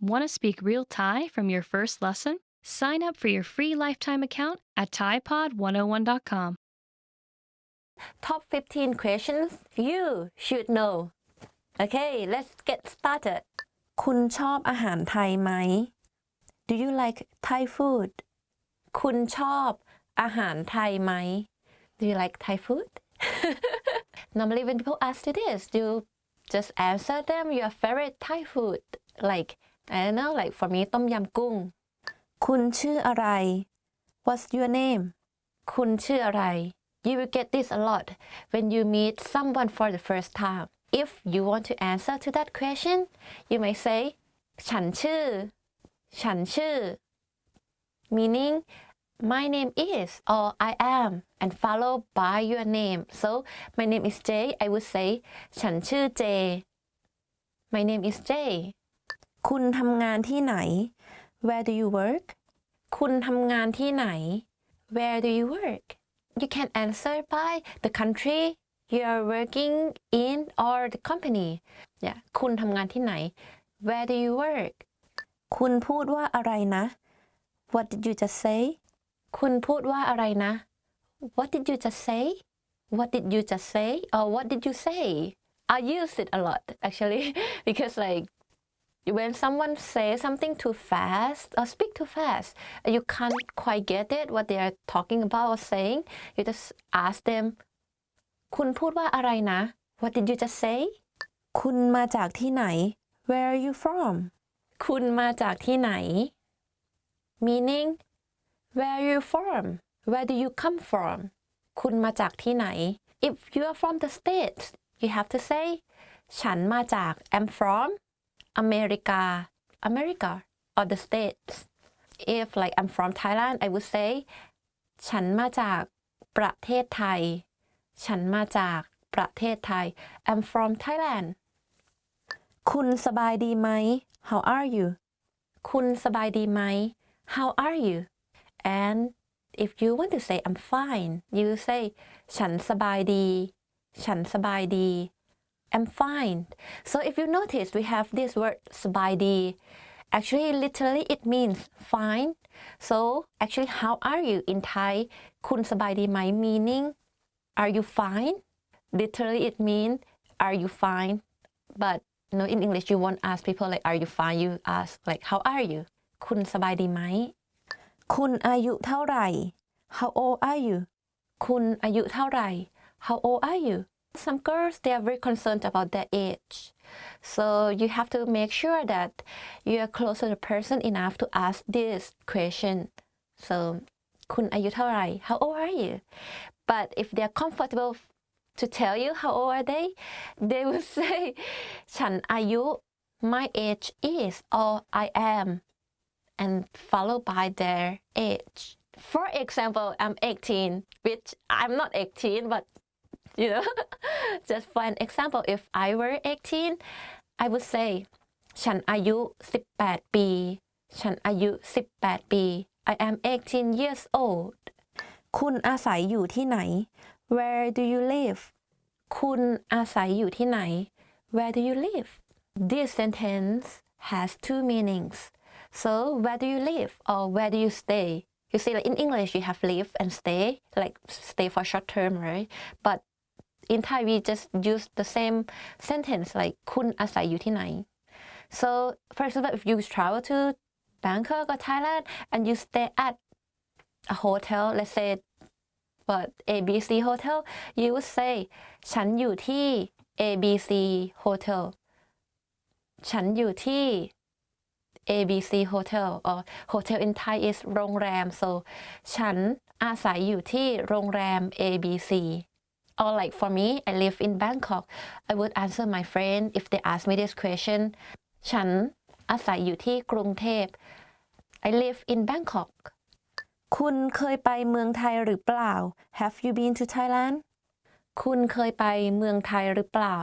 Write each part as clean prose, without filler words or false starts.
Want to speak real Thai from your first lesson? Sign up for your free lifetime account at ThaiPod101.com. Top 15 questions you should know. Okay, let's get started. คุณชอบอาหารไทยไหม Do you like Thai food? คุณชอบอาหารไทยไหม Do you like Thai food? Normally when people ask you this, you just answer them your favorite Thai food. Like, I don't know, like for me, ต้มยำกุ้ง คุณชื่ออะไร What's your name? คุณชื่ออะไร You will get this a lot when you meet someone for the first time. If you want to answer to that question, you may say ฉันชื่อ meaning my name is or I am and followed by your name. So my name is Jay. I would say ฉันชื่อ Jay. My name is Jay. คุณทำงานที่ไหน Where do you work? คุณทำงานที่ไหน Where do you work? You can answer by the country you are working in or the company. Yeah. คุณทำงานที่ไหน Where do you work? คุณพูดว่าอะไรนะ What did you just say? คุณพูดว่าอะไรนะ What did you just say? What did you just say? Or what did you say? I use it a lot actually because like when someone says something too fast or speak too fast, you can't quite get it what they are talking about or saying. You just ask them, คุณพูดว่าอะไรนะ What did you just say? คุณมาจากที่ไหน Where are you from? คุณมาจากที่ไหน Meaning, where are you from? Where do you come from? คุณมาจากที่ไหน If you are from the States, you have to say, ฉันมาจาก I'm from America or the States. If like I'm from Thailand, I would say ฉันมาจากประเทศไทย ฉันมาจากประเทศไทย I'm from Thailand. คุณสบายดีไหม How are you? คุณสบายดีไหม How are you? And if you want to say I'm fine, you say ฉันสบายดี ฉันสบายดี I'm fine. So if you notice, we have this word สบายดี Actually, literally, it means fine. So actually, how are you in Thai? คุณสบายดีไหม meaning, are you fine? Literally, it means, are you fine? But in English, you won't ask people like, are you fine? You ask like, how are you? คุณสบายดีไหม คุณอายุเท่าไหร่ How old are you? คุณอายุเท่าไหร่ How old are you? Some girls, they are very concerned about their age. So you have to make sure that you are close to the person enough to ask this question. So คุณอายุเท่าไหร่ How old are you? But if they are comfortable to tell you how old are they will say ฉันอายุ my age is or I am and followed by their age. For example, I'm 18, which I'm not 18, but just for an example, if I were 18, I would say ฉันอายุ18 ปี ฉันอายุ18 ปี I am 18 years old. คุณอาศัยอยู่ที่ไหน Where do you live? คุณอาศัยอยู่ที่ไหน Where do you live? This sentence has two meanings. So where do you live or where do you stay? You see, like in English, you have live and stay, like stay for short term, right? But in Thai, we just use the same sentence, like คุณอาศัยอยู่ที่ไหน So, for example, if you travel to Bangkok or Thailand and you stay at a hotel, let's say, ABC Hotel, you would say ฉันอยู่ที่ ABC Hotel. ฉันอยู่ที่ ABC Hotel or hotel in Thai is โรงแรม so ฉันอาศัยอยู่ที่โรงแรม ABC. Or like for me, I live in Bangkok. I would answer my friend if they ask me this question. ฉันอาศัยอยู่ที่กรุงเทพ I live in Bangkok. คุณเคยไปเมืองไทยหรือเปล่า Have you been to Thailand? คุณเคยไปเมืองไทยหรือเปล่า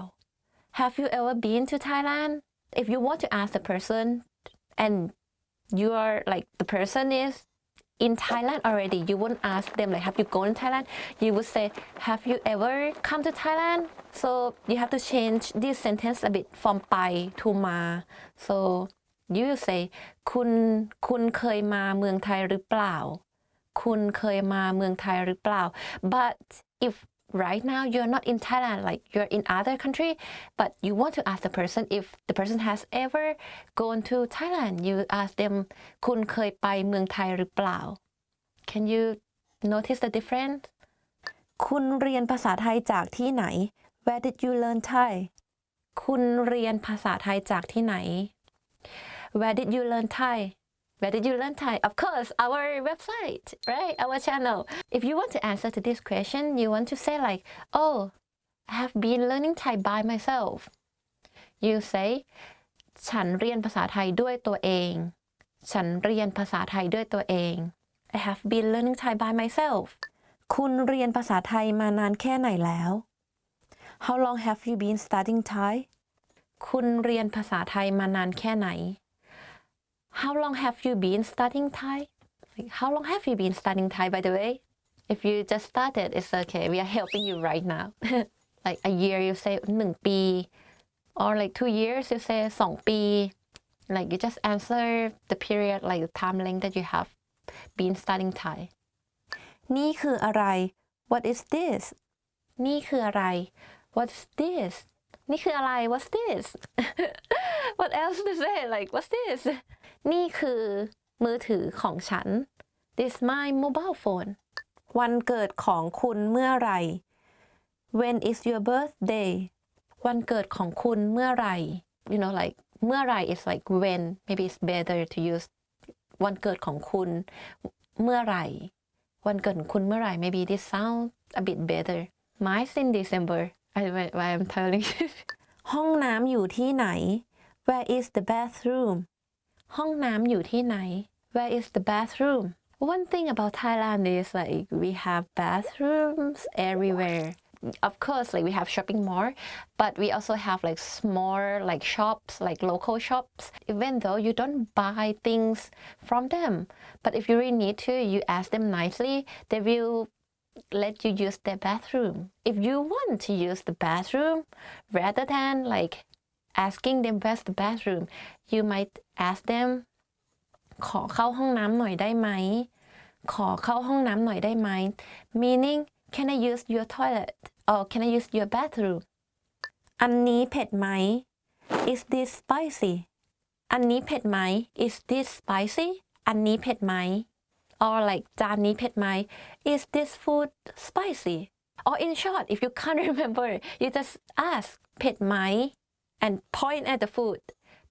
Have you ever been to Thailand? If you want to ask the person and you are like the person is in Thailand already, you won't ask them like, have you gone to Thailand? You would say, have you ever come to Thailand? So you have to change this sentence a bit from ไป to มา So you say คุณเคยมาเมืองไทยหรือเปล่าคุณเคยมาเมืองไทยหรือเปล่า but if right now you're not in Thailand like you're in other country but you want to ask the person if the person has ever gone to Thailand you ask them คุณเคยไปเมืองไทยหรือเปล่า can you notice the difference คุณเรียนภาษาไทยจากที่ไหน where did you learn Thai คุณเรียนภาษาไทยจากที่ไหน where did you learn Thai Where did you learn Thai? Of course, our website, right? Our channel. If you want to answer to this question, you want to say like, oh, I have been learning Thai by myself. You say ฉันเรียนภาษาไทยด้วยตัวเองฉันเรียนภาษาไทยด้วยตัวเอง I have been learning Thai by myself. คุณเรียนภาษาไทยมานานแค่ไหนแล้ว How long have you been studying Thai? คุณเรียนภาษาไทยมานานแค่ไหน How long have you been studying Thai? Like, how long have you been studying Thai, by the way? If you just started, it's okay. We are helping you right now. Like a year, you say 1 ปี or like 2 years, you say 2 ปี Like you just answer the period, like the time length that you have been studying Thai. นี่คืออะไร What is this? นี่คืออะไร What's this? นี่คืออะไร What's this? What else to say? Like, what's this? นี่คือมือถือของฉัน This is my mobile phone วันเกิดของคุณเมื่อไหร่ When is your birthday วันเกิดของคุณเมื่อไหร่ You know like เมื่อไหร่ is like when maybe it's better to use วันเกิดของคุณเมื่อไหร่วันเกิดของคุณเมื่อไหร่ maybe this sound a bit better Mine's in December I'm telling you ห้องน้ำอยู่ที่ไหน Where is the bathroom ห้องน้ำอยู่ที่ไหน Where is the bathroom? One thing about Thailand is like we have bathrooms everywhere. Of course, like we have shopping mall, but we also have like small like shops, like local shops. Even though you don't buy things from them, but if you really need to, you ask them nicely. They will let you use their bathroom. If you want to use the bathroom, rather than like asking them where's the bathroom, you might ask them ขอเข้าห้องน้ำหน่อยได้ไหมขอเข้าห้องน้ำหน่อยได้ไหม meaning can I use your toilet or can I use your bathroom อันนี้เผ็ดไหม is this spicy อันนี้เผ็ดไหม is this spicy อันนี้เผ็ดไหม or like จานนี้เผ็ดไหม is this food spicy or in short if you can't remember you just ask เผ็ดไหม and point at the food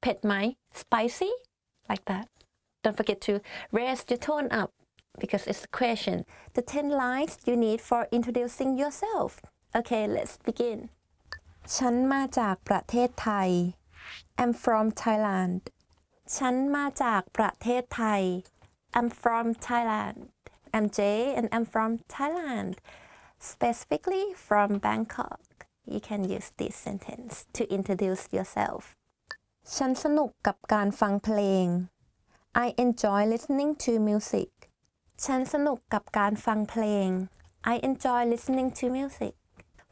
เผ็ดไหม spicy like that Don't forget to raise your tone up because it's a question. The 10 lines you need for introducing yourself. Okay, let's begin. ฉันมาจากประเทศไทย I'm from Thailand. ฉันมาจากประเทศไทย I'm from Thailand. I'm Jay and I'm from Thailand. Specifically from Bangkok. You can use this sentence to introduce yourself. ฉันสนุกกับการฟังเพลงI enjoy listening to music ฉันสนุกกับการฟังเพลง I enjoy listening to music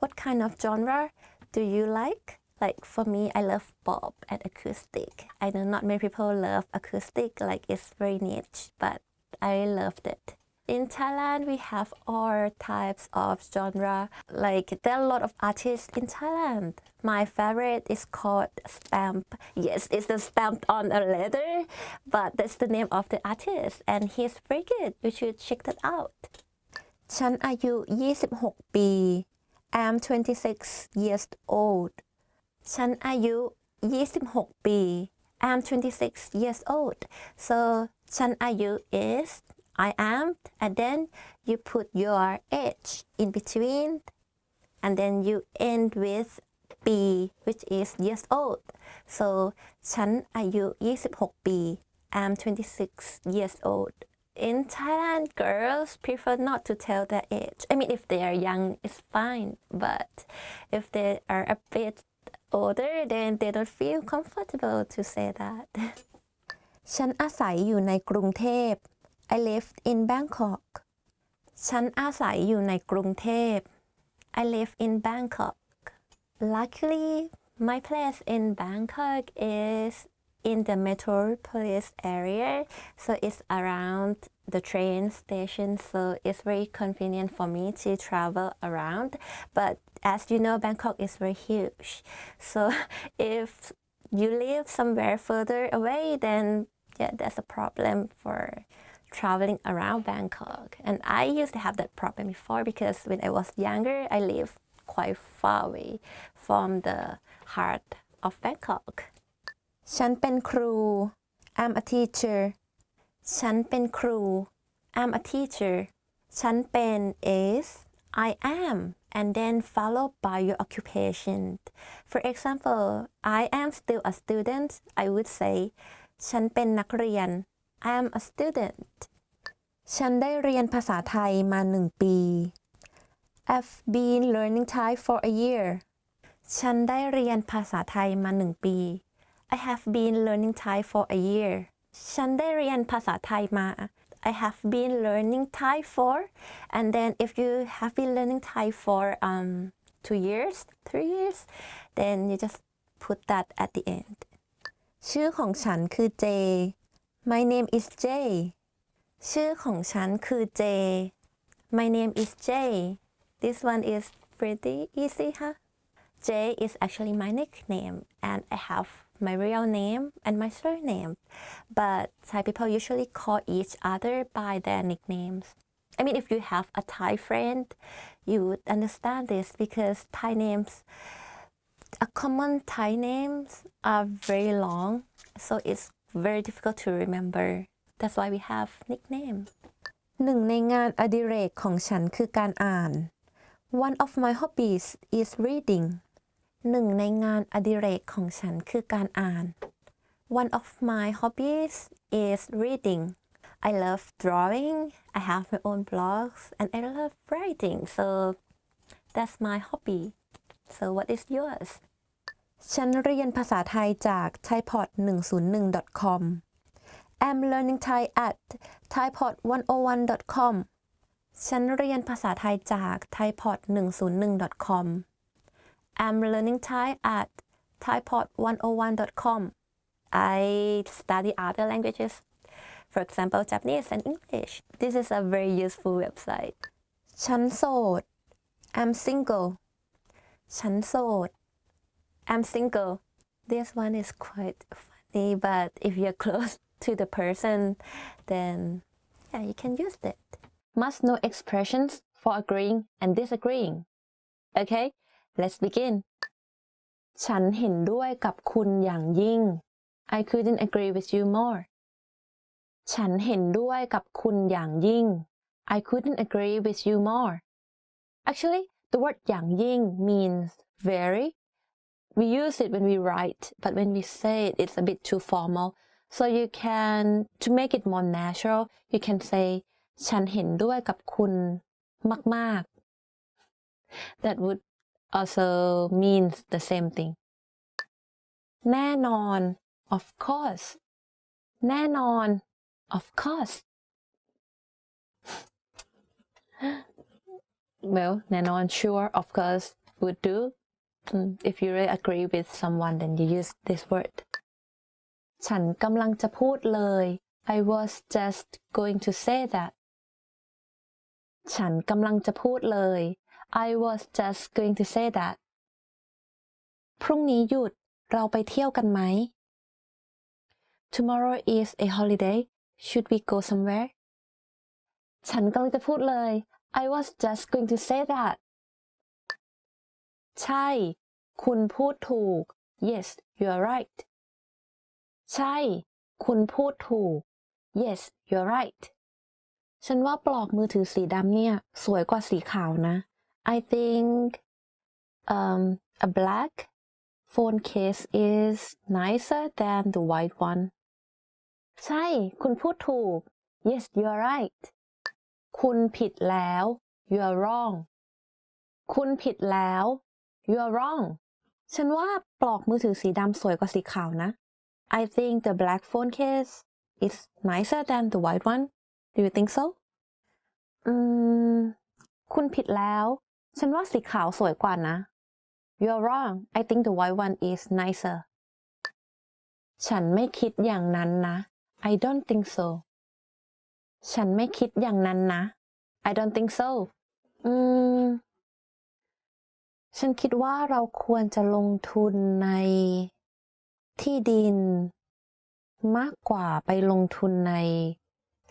What kind of genre do you like? Like for me, I love pop and acoustic. I know not many people love acoustic, like it's very niche, but I loved it. In Thailand, we have all types of genre. Like there are a lot of artists in Thailand. My favorite is called Stamp. Yes, it's the stamped on a leather, but that's the name of the artist, and he's very good. You should check that out. ฉันอายุ26 ปี I'm 26 years old. ฉันอายุ26 ปี I'm 26 years old. So ฉันอายุ is I am, and then you put your age in between, and then you end with B, which is years old. So ฉันอายุ26 ปี I'm 26 years old. In Thailand, girls prefer not to tell their age. I mean, if they are young, it's fine. But if they are a bit older, then they don't feel comfortable to say that. ฉันอาศัยอยู่ในกรุงเทพI live in Bangkok ฉันอาศัยอยู่ในกรุงเทพ I live in Bangkok Luckily my place in Bangkok is in the metropolis area, so it's around the train station, so it's very convenient for me to travel around. But as you know, Bangkok is very huge, so if you live somewhere further away, then yeah, that's a problem for traveling around Bangkok. And I used to have that problem before because when I was younger, I lived quite far away from the heart of Bangkok. ฉันเป็นครู I'm a teacher ฉันเป็นครู I'm a teacher ฉันเป็น is I am and then followed by your occupation. For example, I am still a student. I would say ฉันเป็นนักเรียน I am a student. ฉันได้เรียนภาษาไทยมา1 ปี I've been learning Thai for a year. ฉันได้เรียนภาษาไทยมา1 ปี I have been learning Thai for a year. ฉันได้เรียนภาษาไทยมา I have been learning Thai for, and then if you have been learning Thai for 2 years, 3 years, then you just put that at the end. ชื่อของฉันคือ J. My name is J. ชื่อของฉันคือ J. My name is J. This one is pretty easy, huh? J is actually my nickname, and I have my real name and my surname, but Thai people usually call each other by their nicknames. I mean, if you have a Thai friend, you would understand this because Thai names, a common Thai names are very long, so it's very difficult to remember. That's why we have nicknames. หนึ่งในงานอดิเรกของฉันคือการอ่าน One of my hobbies is reading. หนึ่งในงานอดิเรกของฉันคือการอ่าน One of my hobbies is reading. I love drawing. I have my own blogs and I love writing. So that's my hobby. So what is yours? ฉันเรียนภาษาไทยจาก thaipod101.com. I'm learning Thai at thaipod101.com. ฉันเรียนภาษาไทยจาก thaipod101.com. I'm learning Thai at thaipod101.com. I study other languages, for example, Japanese and English. This is a very useful website. ฉันโสด I'm single. ฉันโสด I'm single. This one is quite funny, but if you're close to the person, then yeah, you can use it. Must know expressions for agreeing and disagreeing. Okay, let's begin. ฉันเห็นด้วยกับคุณอย่างยิ่ง I couldn't agree with you more. ฉันเห็นด้วยกับคุณอย่างยิ่ง I couldn't agree with you more. Actually, the word อย่างยิ่ง means very. We use it when we write, but when we say it, it's a bit too formal. So you can, to make it more natural, you can say ฉันเห็นด้วยกับคุณมากๆ That would also means the same thing. แน่นอน of course. แน่นอน of course. Well, แน่นอน sure, of course would do. If you really agree with someone, then you use this word. ฉันกำลังจะพูดเลย I was just going to say that. ฉันกำลังจะพูดเลย I was just going to say that. พรุ่งนี้หยุดเราไปเที่ยวกันไหม Tomorrow is a holiday. Should we go somewhere? ฉันกำลังจะพูดเลย I was just going to say that. ใช่ คุณพูดถูก Yes, you are right. ใช่ คุณพูดถูก Yes, you are right. ฉันว่าปลอกมือถือสีดำเนี่ยสวยกว่าสีขาวนะ I think a black phone case is nicer than the white one. ใช่ คุณพูดถูก Yes, you are right. คุณผิดแล้ว You are wrong. คุณผิดแล้ว You are wrong. ฉันว่าปลอกมือถือสีดำสวยกว่าสีขาวนะ I think the black phone case is nicer than the white one. Do you think so? คุณผิดแล้ว ฉันว่าสีขาวสวยกว่านะ You are wrong. I think the white one is nicer. ฉันไม่คิดอย่างนั้นนะ I don't think so ฉันไม่คิดอย่างนั้นนะ I don't think so อืมฉันคิดว่าเราควรจะลงทุนในที่ดินมากกว่าไปลงทุนใน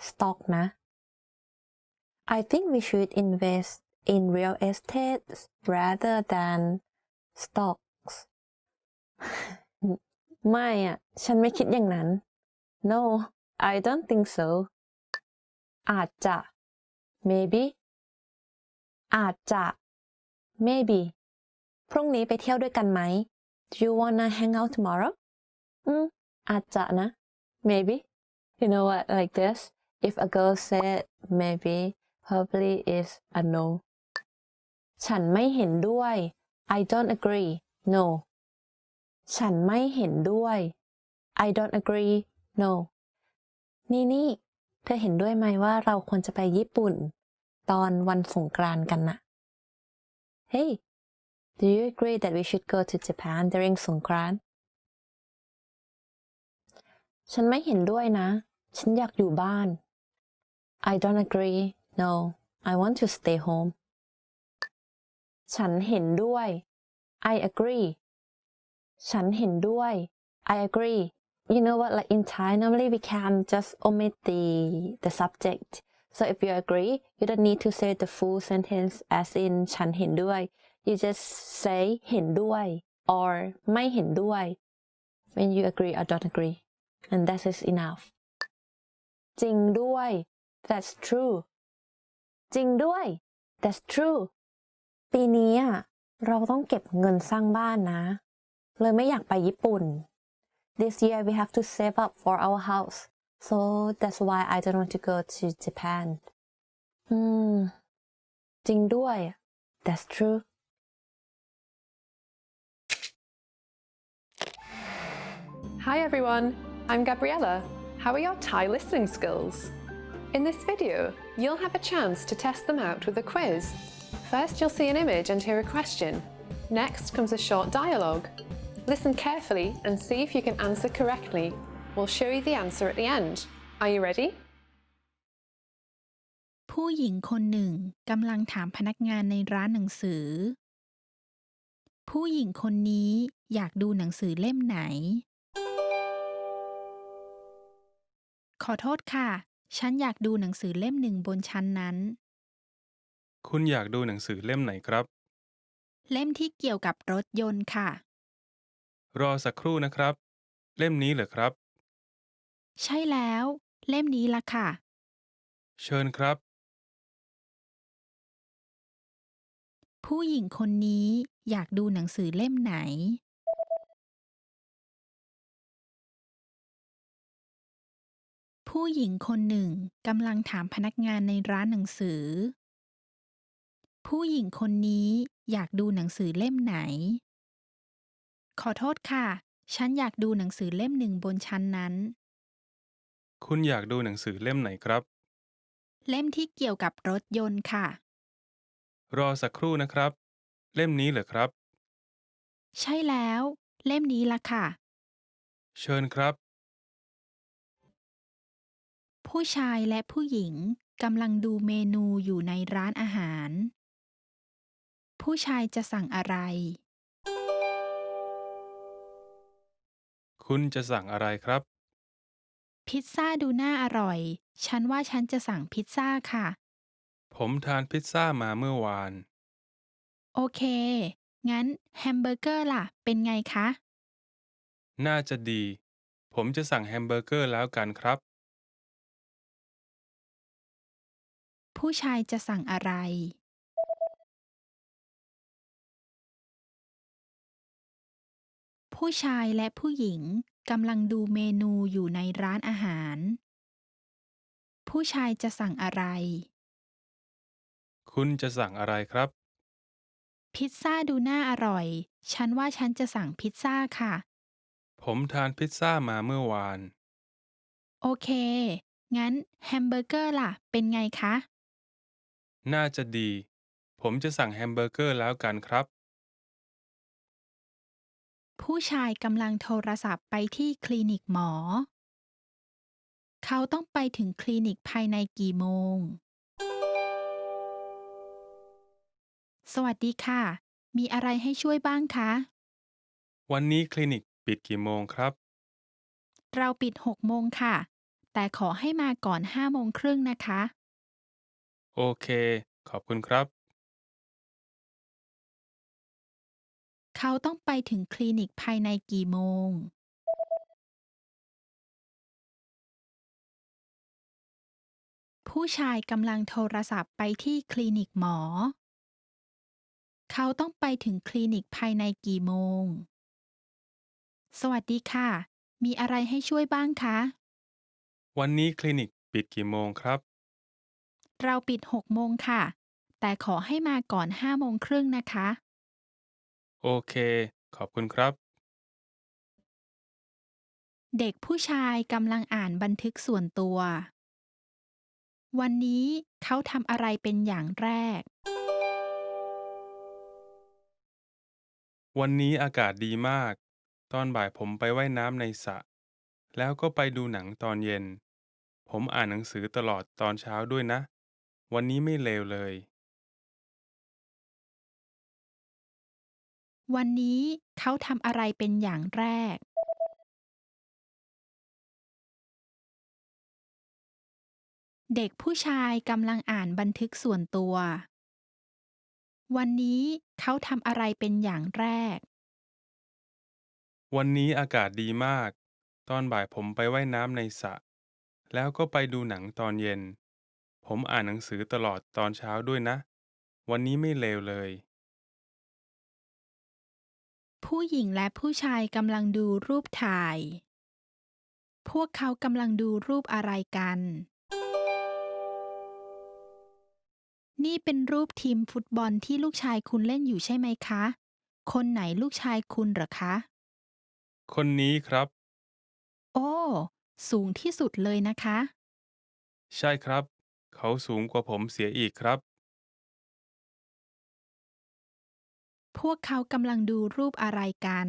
สต็อกนะ I think we should invest in real estate rather than stocks ไม่อะฉันไม่คิดอย่างนั้น No I don't think so อาจจะ maybe อาจจะ maybe พรุ่งนี้ไปเที่ยวด้วยกันไหม Do you wanna hang out tomorrow อาจจะนะ maybe you know what like this if a girl said maybe probably is a no ฉันไม่เห็นด้วย I don't agree no ฉันไม่เห็นด้วย I don't agree no นี่เธอเห็นด้วยไหมว่าเราควรจะไปญี่ปุ่นตอนวันสงกรานต์กันนะ Hey do you agree that we should go to Japan during สงกรานต์ฉันไม่เห็นด้วยนะฉันอยากอยู่บ้าน I don't agree no I want to stay home ฉันเห็นด้วย I agree ฉันเห็นด้วย I agree you know what like in Thai normally we can just omit the subject so if you agree you don't need to say the full sentence as in ฉันเห็นด้วย you just say เห็นด้วย or ไม่เห็นด้วย when you agree or don't agree and that is enough จริงด้วย that's true จริงด้วย that's true ปีนี้เราต้องเก็บเงินสร้างบ้านนะเลยไม่อยากไปญี่ปุ่น This year we have to save up for our house so that's why I don't want to go to Japan อืมจริงด้วย that's true Hi everyone, I'm Gabriella. How are your Thai listening skills? In this video, you'll have a chance to test them out with a quiz. First, you'll see an image and hear a question. Next comes a short dialogue. Listen carefully and see if you can answer correctly. We'll show you the answer at the end. Are you ready? ผู้หญิงคนหนึ่งกำลังถามพนักงานในร้านหนังสือ ผู้หญิงคนนี้อยากดูหนังสือเล่มไหน ขอโทษค่ะ ฉันอยากดูหนังสือเล่มหนึ่งบนชั้นนั้น คุณอยากดูหนังสือเล่มไหนครับ เล่มที่เกี่ยวกับรถยนต์ค่ะ รอสักครู่นะครับ เล่มนี้เหรอครับ ใช่แล้ว เล่มนี้ล่ะค่ะ เชิญครับ ผู้หญิงคนนี้อยากดูหนังสือเล่มไหน ผู้หญิงคนหนึ่งกำลังถามพนักงานในร้านหนังสือ ผู้หญิงคนนี้อยากดูหนังสือเล่มไหน ขอโทษค่ะ ฉันอยากดูหนังสือเล่มหนึ่งบนชั้นนั้น คุณอยากดูหนังสือเล่มไหนครับ เล่มที่เกี่ยวกับรถยนต์ค่ะ รอสักครู่นะครับ เล่มนี้เหรอครับ ใช่แล้ว เล่มนี้ล่ะค่ะ เชิญครับ ผู้ชายและผู้หญิงกำลังดูเมนูอยู่ในร้านอาหาร ผู้ชายจะสั่งอะไร คุณจะสั่งอะไรครับ พิซซ่าดูน่าอร่อย ฉันว่าฉันจะสั่งพิซซ่าค่ะ ผมทานพิซซ่ามาเมื่อวาน โอเค งั้นแฮมเบอร์เกอร์ล่ะ เป็นไงคะ น่าจะดี ผมจะสั่งแฮมเบอร์เกอร์แล้วกันครับ ผู้ชายจะสั่งอะไร ผู้ชายและผู้หญิงกำลังดูเมนูอยู่ในร้านอาหาร ผู้ชายจะสั่งอะไร คุณจะสั่งอะไรครับ พิซซ่าดูน่าอร่อย ฉันว่าฉันจะสั่งพิซซ่าค่ะ ผมทานพิซซ่ามาเมื่อวาน โอเค งั้นแฮมเบอร์เกอร์ล่ะ เป็นไงคะ น่าจะดี ผมจะสั่งแฮมเบอร์เกอร์แล้วกันครับ ผู้ชายกำลังโทรศัพท์ไปที่คลินิกหมอเขาต้องไปถึงคลินิกภายในกี่โมงสวัสดีค่ะมีอะไรให้ช่วยบ้างคะวันนี้คลินิกปิดกี่โมงครับเราปิด6โมงค่ะแต่ขอให้มาก่อน5โมงครึ่งนะคะโอเคขอบคุณครับเขาต้องไปถึงคลินิกภายในกี่โมงผู้ชายกำลังโทรศัพท์ไปที่คลินิกหมอเขาต้องไปถึงคลินิกภายในกี่โมงสวัสดีค่ะมีอะไรให้ช่วยบ้างคะวันนี้คลินิกปิดกี่โมงครับเราปิด6โมงค่ะแต่ขอให้มาก่อน5โมงครึ่งนะคะโอเคขอบคุณครับเด็กผู้ชายกำลังอ่านบันทึกส่วนตัววันนี้เขาทำอะไรเป็นอย่างแรก วันนี้อากาศดีมากตอนบ่ายผมไปว่ายน้ำในสระแล้วก็ไปดูหนังตอนเย็นผมอ่านหนังสือตลอดตอนเช้าด้วยนะวันนี้ไม่เลวเลย วันนี้เขาทำอะไรเป็นอย่างแรก เด็กผู้ชายกำลังอ่านบันทึกส่วนตัว วันนี้เขาทำอะไรเป็นอย่างแรก วันนี้อากาศดีมาก ตอนบ่ายผมไปว่ายน้ำในสระแล้วก็ไปดูหนังตอนเย็น ผมอ่านหนังสือตลอดตอนเช้าด้วยนะ วันนี้ไม่เลวเลย ผู้หญิงและผู้ชายกำลังดูรูปถ่าย พวกเขากำลังดูรูปอะไรกัน นี่เป็นรูปทีมฟุตบอลที่ลูกชายคุณเล่นอยู่ใช่ไหมคะ คนไหนลูกชายคุณเหรอคะ คนนี้ครับ โอ้ สูงที่สุดเลยนะคะ ใช่ครับ เขาสูงกว่าผมเสียอีกครับ พวกเขากำลังดูรูปอะไรกัน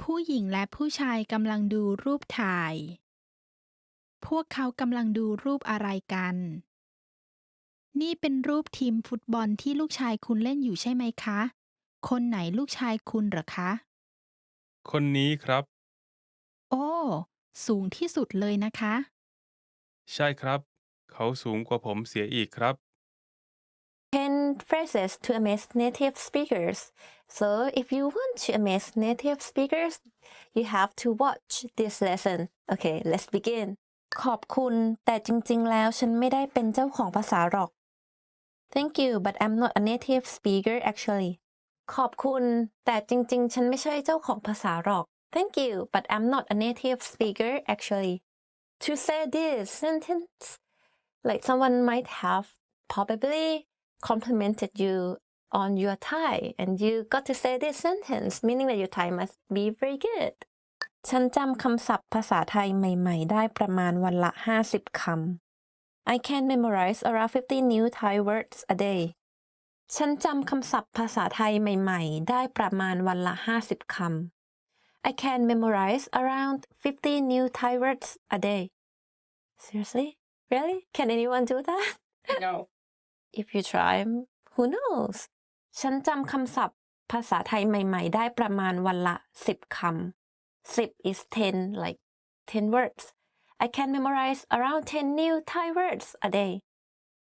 ผู้หญิงและผู้ชายกำลังดูรูปถ่าย พวกเขากำลังดูรูปอะไรกัน นี่เป็นรูปทีมฟุตบอลที่ลูกชายคุณเล่นอยู่ใช่ไหมคะ คนไหนลูกชายคุณเหรอคะ คนนี้ครับ โอ้ สูงที่สุดเลยนะคะ ใช่ครับ เขาสูงกว่าผมเสียอีกครับ 10 phrases to amaze native speakers. So if you want to amaze native speakers, you have to watch this lesson. Okay, let's begin. ขอบคุณแต่จริงๆแล้วฉันไม่ได้เป็นเจ้าของภาษาหรอก Thank you, but I'm not a native speaker actually. ขอบคุณแต่จริงๆฉันไม่ใช่เจ้าของภาษาหรอก Thank you, but I'm not a native speaker actually. To say this sentence, like someone might have probably complimented you on your Thai and you got to say this sentence, meaning that your Thai must be very good. ฉันจำคำศัพท์ภาษาไทยใหม่ๆได้ประมาณวันละ50คำ I can memorize around 50 new Thai words a day. ฉันจำคำศัพท์ภาษาไทยใหม่ๆได้ประมาณวันละ50คำ I can memorize around 50 new Thai words a day. Seriously? Really? Can anyone do that? No. If you try, who knows? ฉันจำคำศัพท์ภาษาไทยใหม่ๆได้ประมาณวันละ10คำ10 is 10 like 10 words. I can memorize around 10 new Thai words a day.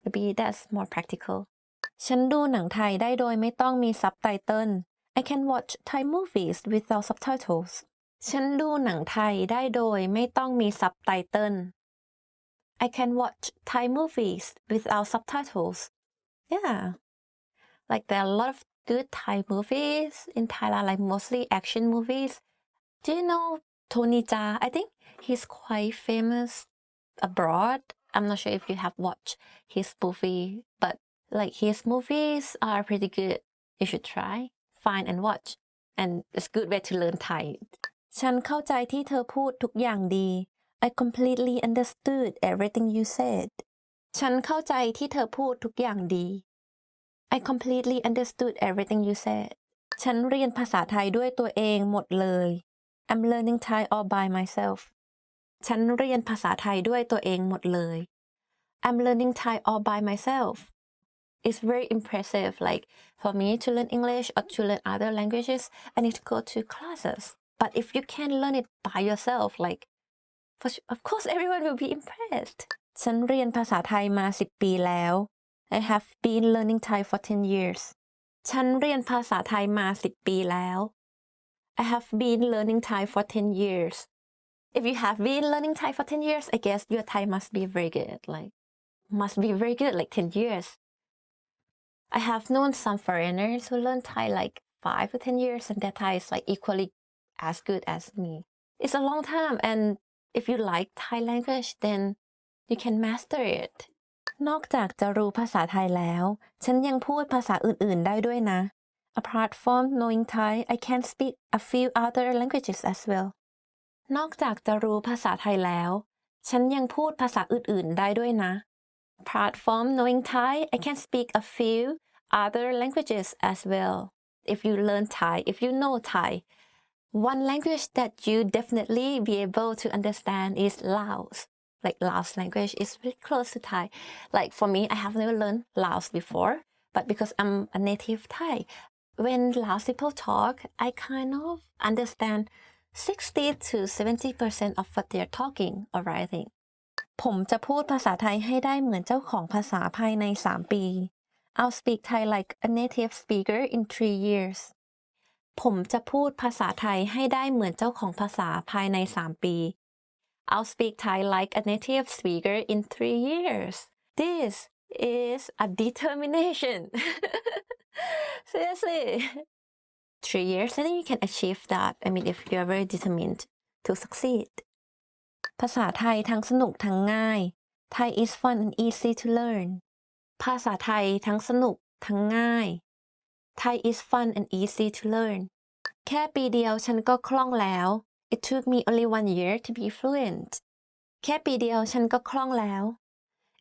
Maybe that's more practical. ฉันดูหนังไทยได้โดยไม่ต้องมีซับไตเติล I can watch Thai movies without subtitles. ฉันดูหนังไทยได้โดยไม่ต้องมีซับไตเติล I can watch Thai movies without subtitles. Yeah. Like there are a lot of good Thai movies in Thailand, like mostly action movies. Do you know Tony Jaa? I think he's quite famous abroad. I'm not sure if you have watched his movie, but like his movies are pretty good. You should try, find and watch. And it's a good way to learn Thai. ฉันเข้าใจที่เธอพูดทุกอย่างดี I completely understood everything you said. ฉันเข้าใจที่เธอพูดทุกอย่างดี I completely understood everything you said ฉันเรียนภาษาไทยด้วยตัวเองหมดเลย I'm learning Thai all by myself ฉันเรียนภาษาไทยด้วยตัวเองหมดเลย I'm learning Thai all by myself It's very impressive like for me to learn English or to learn other languages I need to go to classes but if you can learn it by yourself like of course everyone will be impressed ฉันเรียนภาษาไทยมา10 ปีแล้ว I have been learning Thai for 10 years ฉันเรียนภาษาไทยมา10 ปีแล้ว I have been learning Thai for 10 years if you have been learning Thai for 10 years I guess your Thai must be very good like must be very good like 10 years I have known some foreigners who learn Thai like 5 to 10 years and their Thai is like equally as good as me it's a long time and if you like Thai language then you can master it นอกจากจะรู้ภาษาไทยแล้วฉันยังพูดภาษาอื่นๆได้ด้วยนะ Apart from knowing Thai I can speak a few other languages as well นอกจากจะรู้ภาษาไทยแล้วฉันยังพูดภาษาอื่นๆได้ด้วยนะ Apart from knowing Thai I can speak a few other languages as well if you learn Thai if you know Thai one language that you definitely be able to understand is Laos like Laos language is very close to Thai like for me I have never learned Laos before but because I'm a native Thai when Laos people talk I kind of understand 60 to 70% of what they're talking or writing ผมจะพูดภาษาไทยให้ได้เหมือนเจ้าของภาษาภายใน3 ปี I'll speak Thai like a native speaker in 3 years ผมจะพูดภาษาไทยให้ได้เหมือนเจ้าของภาษาภายใน3 ปี I'll speak Thai like a native speaker in 3 years this is a determination seriously 3 years and then you can achieve that I mean if you're very determined to succeed ภาษาไทยทั้งสนุกทั้งง่าย Thai is fun and easy to learn ภาษาไทยทั้งสนุกทั้งง่าย Thai is fun and easy to learn แค่ปีเดียวฉันก็คล่องแล้ว It took me only 1 year to be fluent แค่ปีเดียวฉันก็คล่องแล้ว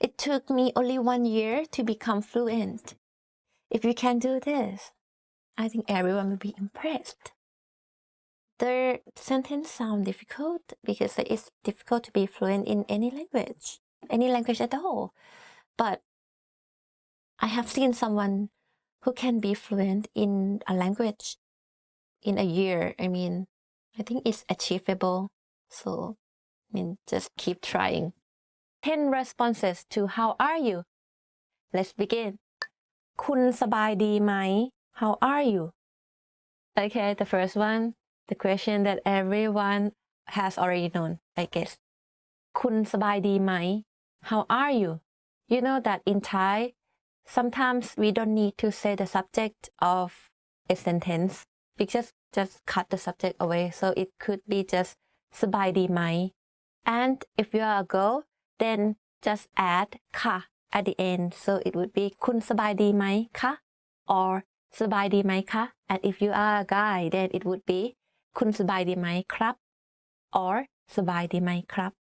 It took me only 1 year to become fluent If you can do this I think everyone will be impressed Their sentence sound difficult because it's difficult to be fluent in any language at all but I have seen someone who can be fluent in a language in a year I mean I think it's achievable so I mean just keep trying 10 responses to how are you let's begin คุณสบายดีไหม how are you okay the first one the question that everyone has already known I guess คุณสบายดีไหม how are you you know that in Thai sometimes we don't need to say the subject of a sentence we just cut the subject away so it could be just สบายดีไหม and if you are a girl then just add ค่ะ at the end so it would be คุณสบายดีไหมคะ or สบายดีไหมคะ and if you are a guy then it would be คุณสบายดีไหมครับ or สบายดีไหมครับ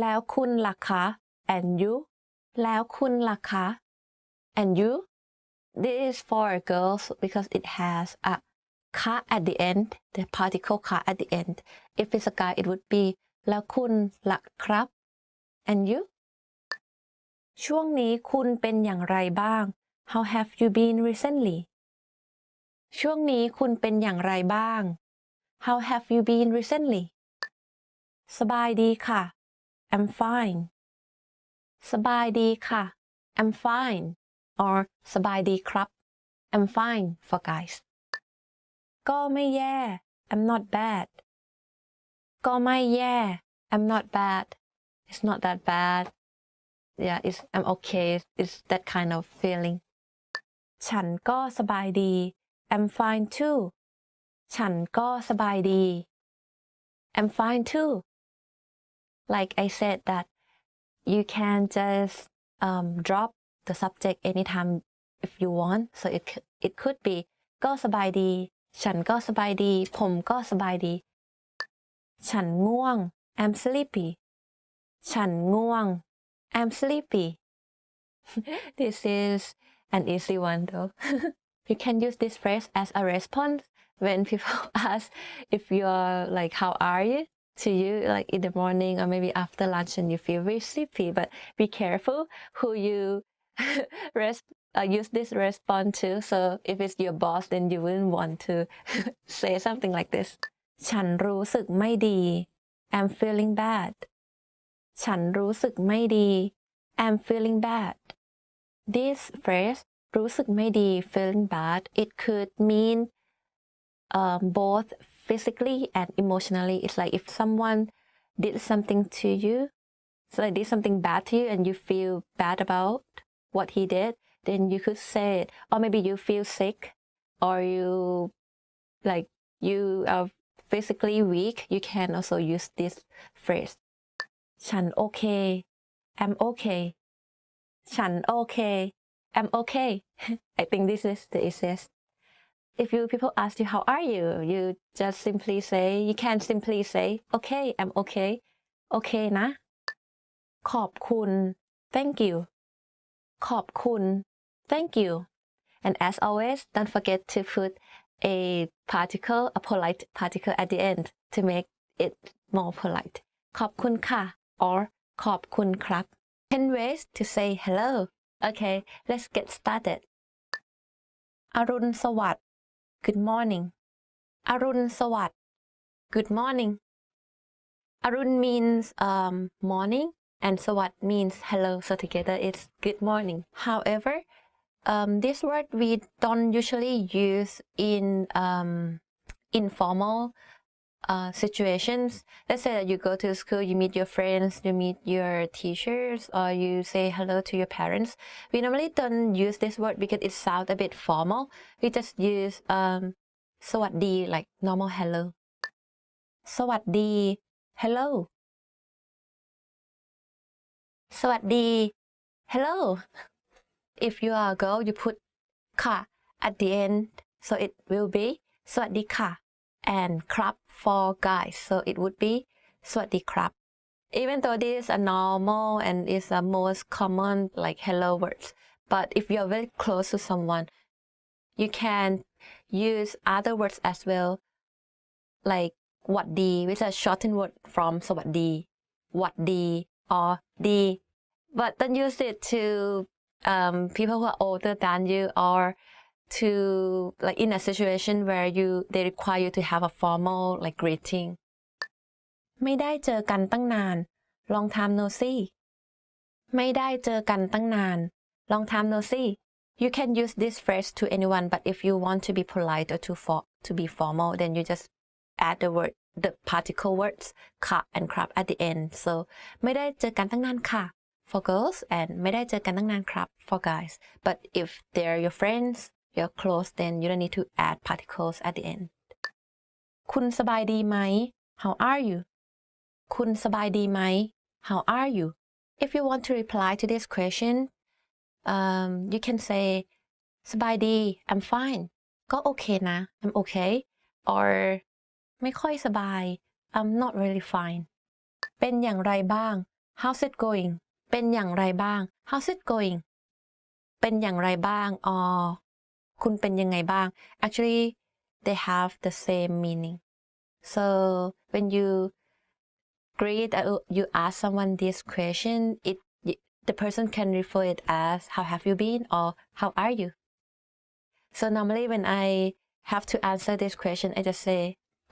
แล้วคุณล่ะคะ and you แล้วคุณล่ะคะ and you this is for girls because it has a คะ at the end the particle คะ at the end if it's a guy it would be แล้วคุณล่ะครับ and you ช่วงนี้คุณเป็นอย่างไรบ้าง how have you been recently ช่วงนี้คุณเป็นอย่างไรบ้าง how have you been recently สบายดีค่ะ I'm fine สบายดีค่ะ I'm fine or สบายดีครับ I'm fine for guys ก็ไม่แย่ I'm not bad ก็ไม่แย่ I'm not bad it's not that bad yeah I'm okay it's that kind of feeling ฉันก็สบายดี I'm fine too ฉันก็สบายดี I'm fine too like I said that you can just drop the subject anytime if you want so it could be ก็สบายดีฉันก็สบายดีผมก็สบายดีฉันง่วง I'm sleepy ฉันง่วง I'm sleepy this is an easy one though. You can use this phrase as a response when people ask if you're like, how are you? To you, like in the morning or maybe after lunch and you feel very sleepy. But be careful who you use this response to. So if it's your boss, then you wouldn't want to say something like this. ฉันรู้สึกไม่ดี I'm feeling bad. ฉันรู้สึกไม่ดี I'm feeling bad. This phrase รู้สึกไม่ดี feeling bad, it could mean both physically and emotionally. It's like if someone did something to you, so like did something bad to you and you feel bad about what he did, then you could say it. Or maybe you feel sick or you are physically weak, you can also use this phrase. ฉันโอเค I'm okay. ฉันโอเค I'm okay. I think this is the easiest. If people ask you how are you, you just simply say, you can simply say, okay, I'm okay. Okay นะ ขอบคุณ thank you. ขอบคุณ thank you. And as always, don't forget to put a polite particle at the end to make it more polite. ขอบคุณค่ะ or ขอบคุณครับ 10 ways to say hello. Okay, let's get started. อรุณสวัสดิ์ Good morning. อรุณสวัสดิ์ Good morning. Arun means morning and sawat means hello. So together it's good morning. However, this word we don't usually use in informal situations. Let's say that you go to school, you meet your friends, you meet your teachers, or you say hello to your parents. We normally don't use this word because it sounds a bit formal. We just use sawaddi, like normal hello. Sawaddi, hello. Sawaddi, hello. If you are a girl, you put ka at the end, so it will be sawaddi ka. And krap for guys, so it would be swaddi krap. Even though this is a normal and is the most common like hello words, but if you're very close to someone, you can use other words as well, like waddi, which is a shortened word from sawaddi, waddi or di. But don't use it to people who are older than you or to like in a situation where they require you to have a formal like greeting. ไม่ได้เจอกันตั้งนาน Long time no see. ไม่ได้เจอกันตั้งนาน Long time no see. You can use this phrase to anyone, but if you want to be polite or to be formal, then you just add the particle words ka and krap at the end. So ไม่ได้เจอกันตั้งนานค่ะ for girls and ไม่ได้เจอกันตั้งนานครับ for guys. But if they're your friends, you're close, then you don't need to add particles at the end. คุณสบายดีไหม How are you? คุณสบายดีไหม How are you? If you want to reply to this question, you can say สบายดี I'm fine ก็โอเคนะ I'm okay or ไม่ค่อยสบาย I'm not really fine เป็นอย่างไรบ้าง How's it going? เป็นอย่างไรบ้าง How's it going? เป็นอย่างไรบ้าง or คุณเป็นยังไงบ้าง Actually, they have the same meaning. So when you greet, you ask someone this question, the person can refer it as how have you been or how are you. So normally when I have to answer this question, I just say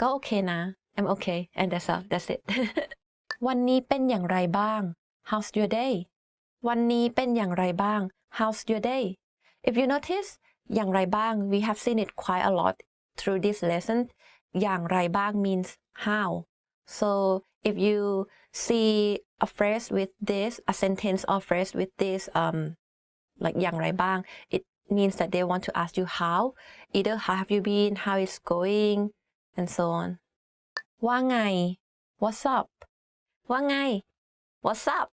ก็โอเคนะ I'm okay and that's it. วันนี้เป็นอย่างไรบ้าง How's your day? วันนี้เป็นอย่างไรบ้าง How's your day? If you notice อย่างไรบ้าง we have seen it quite a lot through this lesson. อย่างไรบ้าง means how. So if you see a phrase with this, a sentence or phrase with this like อย่างไรบ้าง it means that they want to ask you how, either how have you been, how it's going, and so on. ว่าไง What's up? ว่าไง What's up?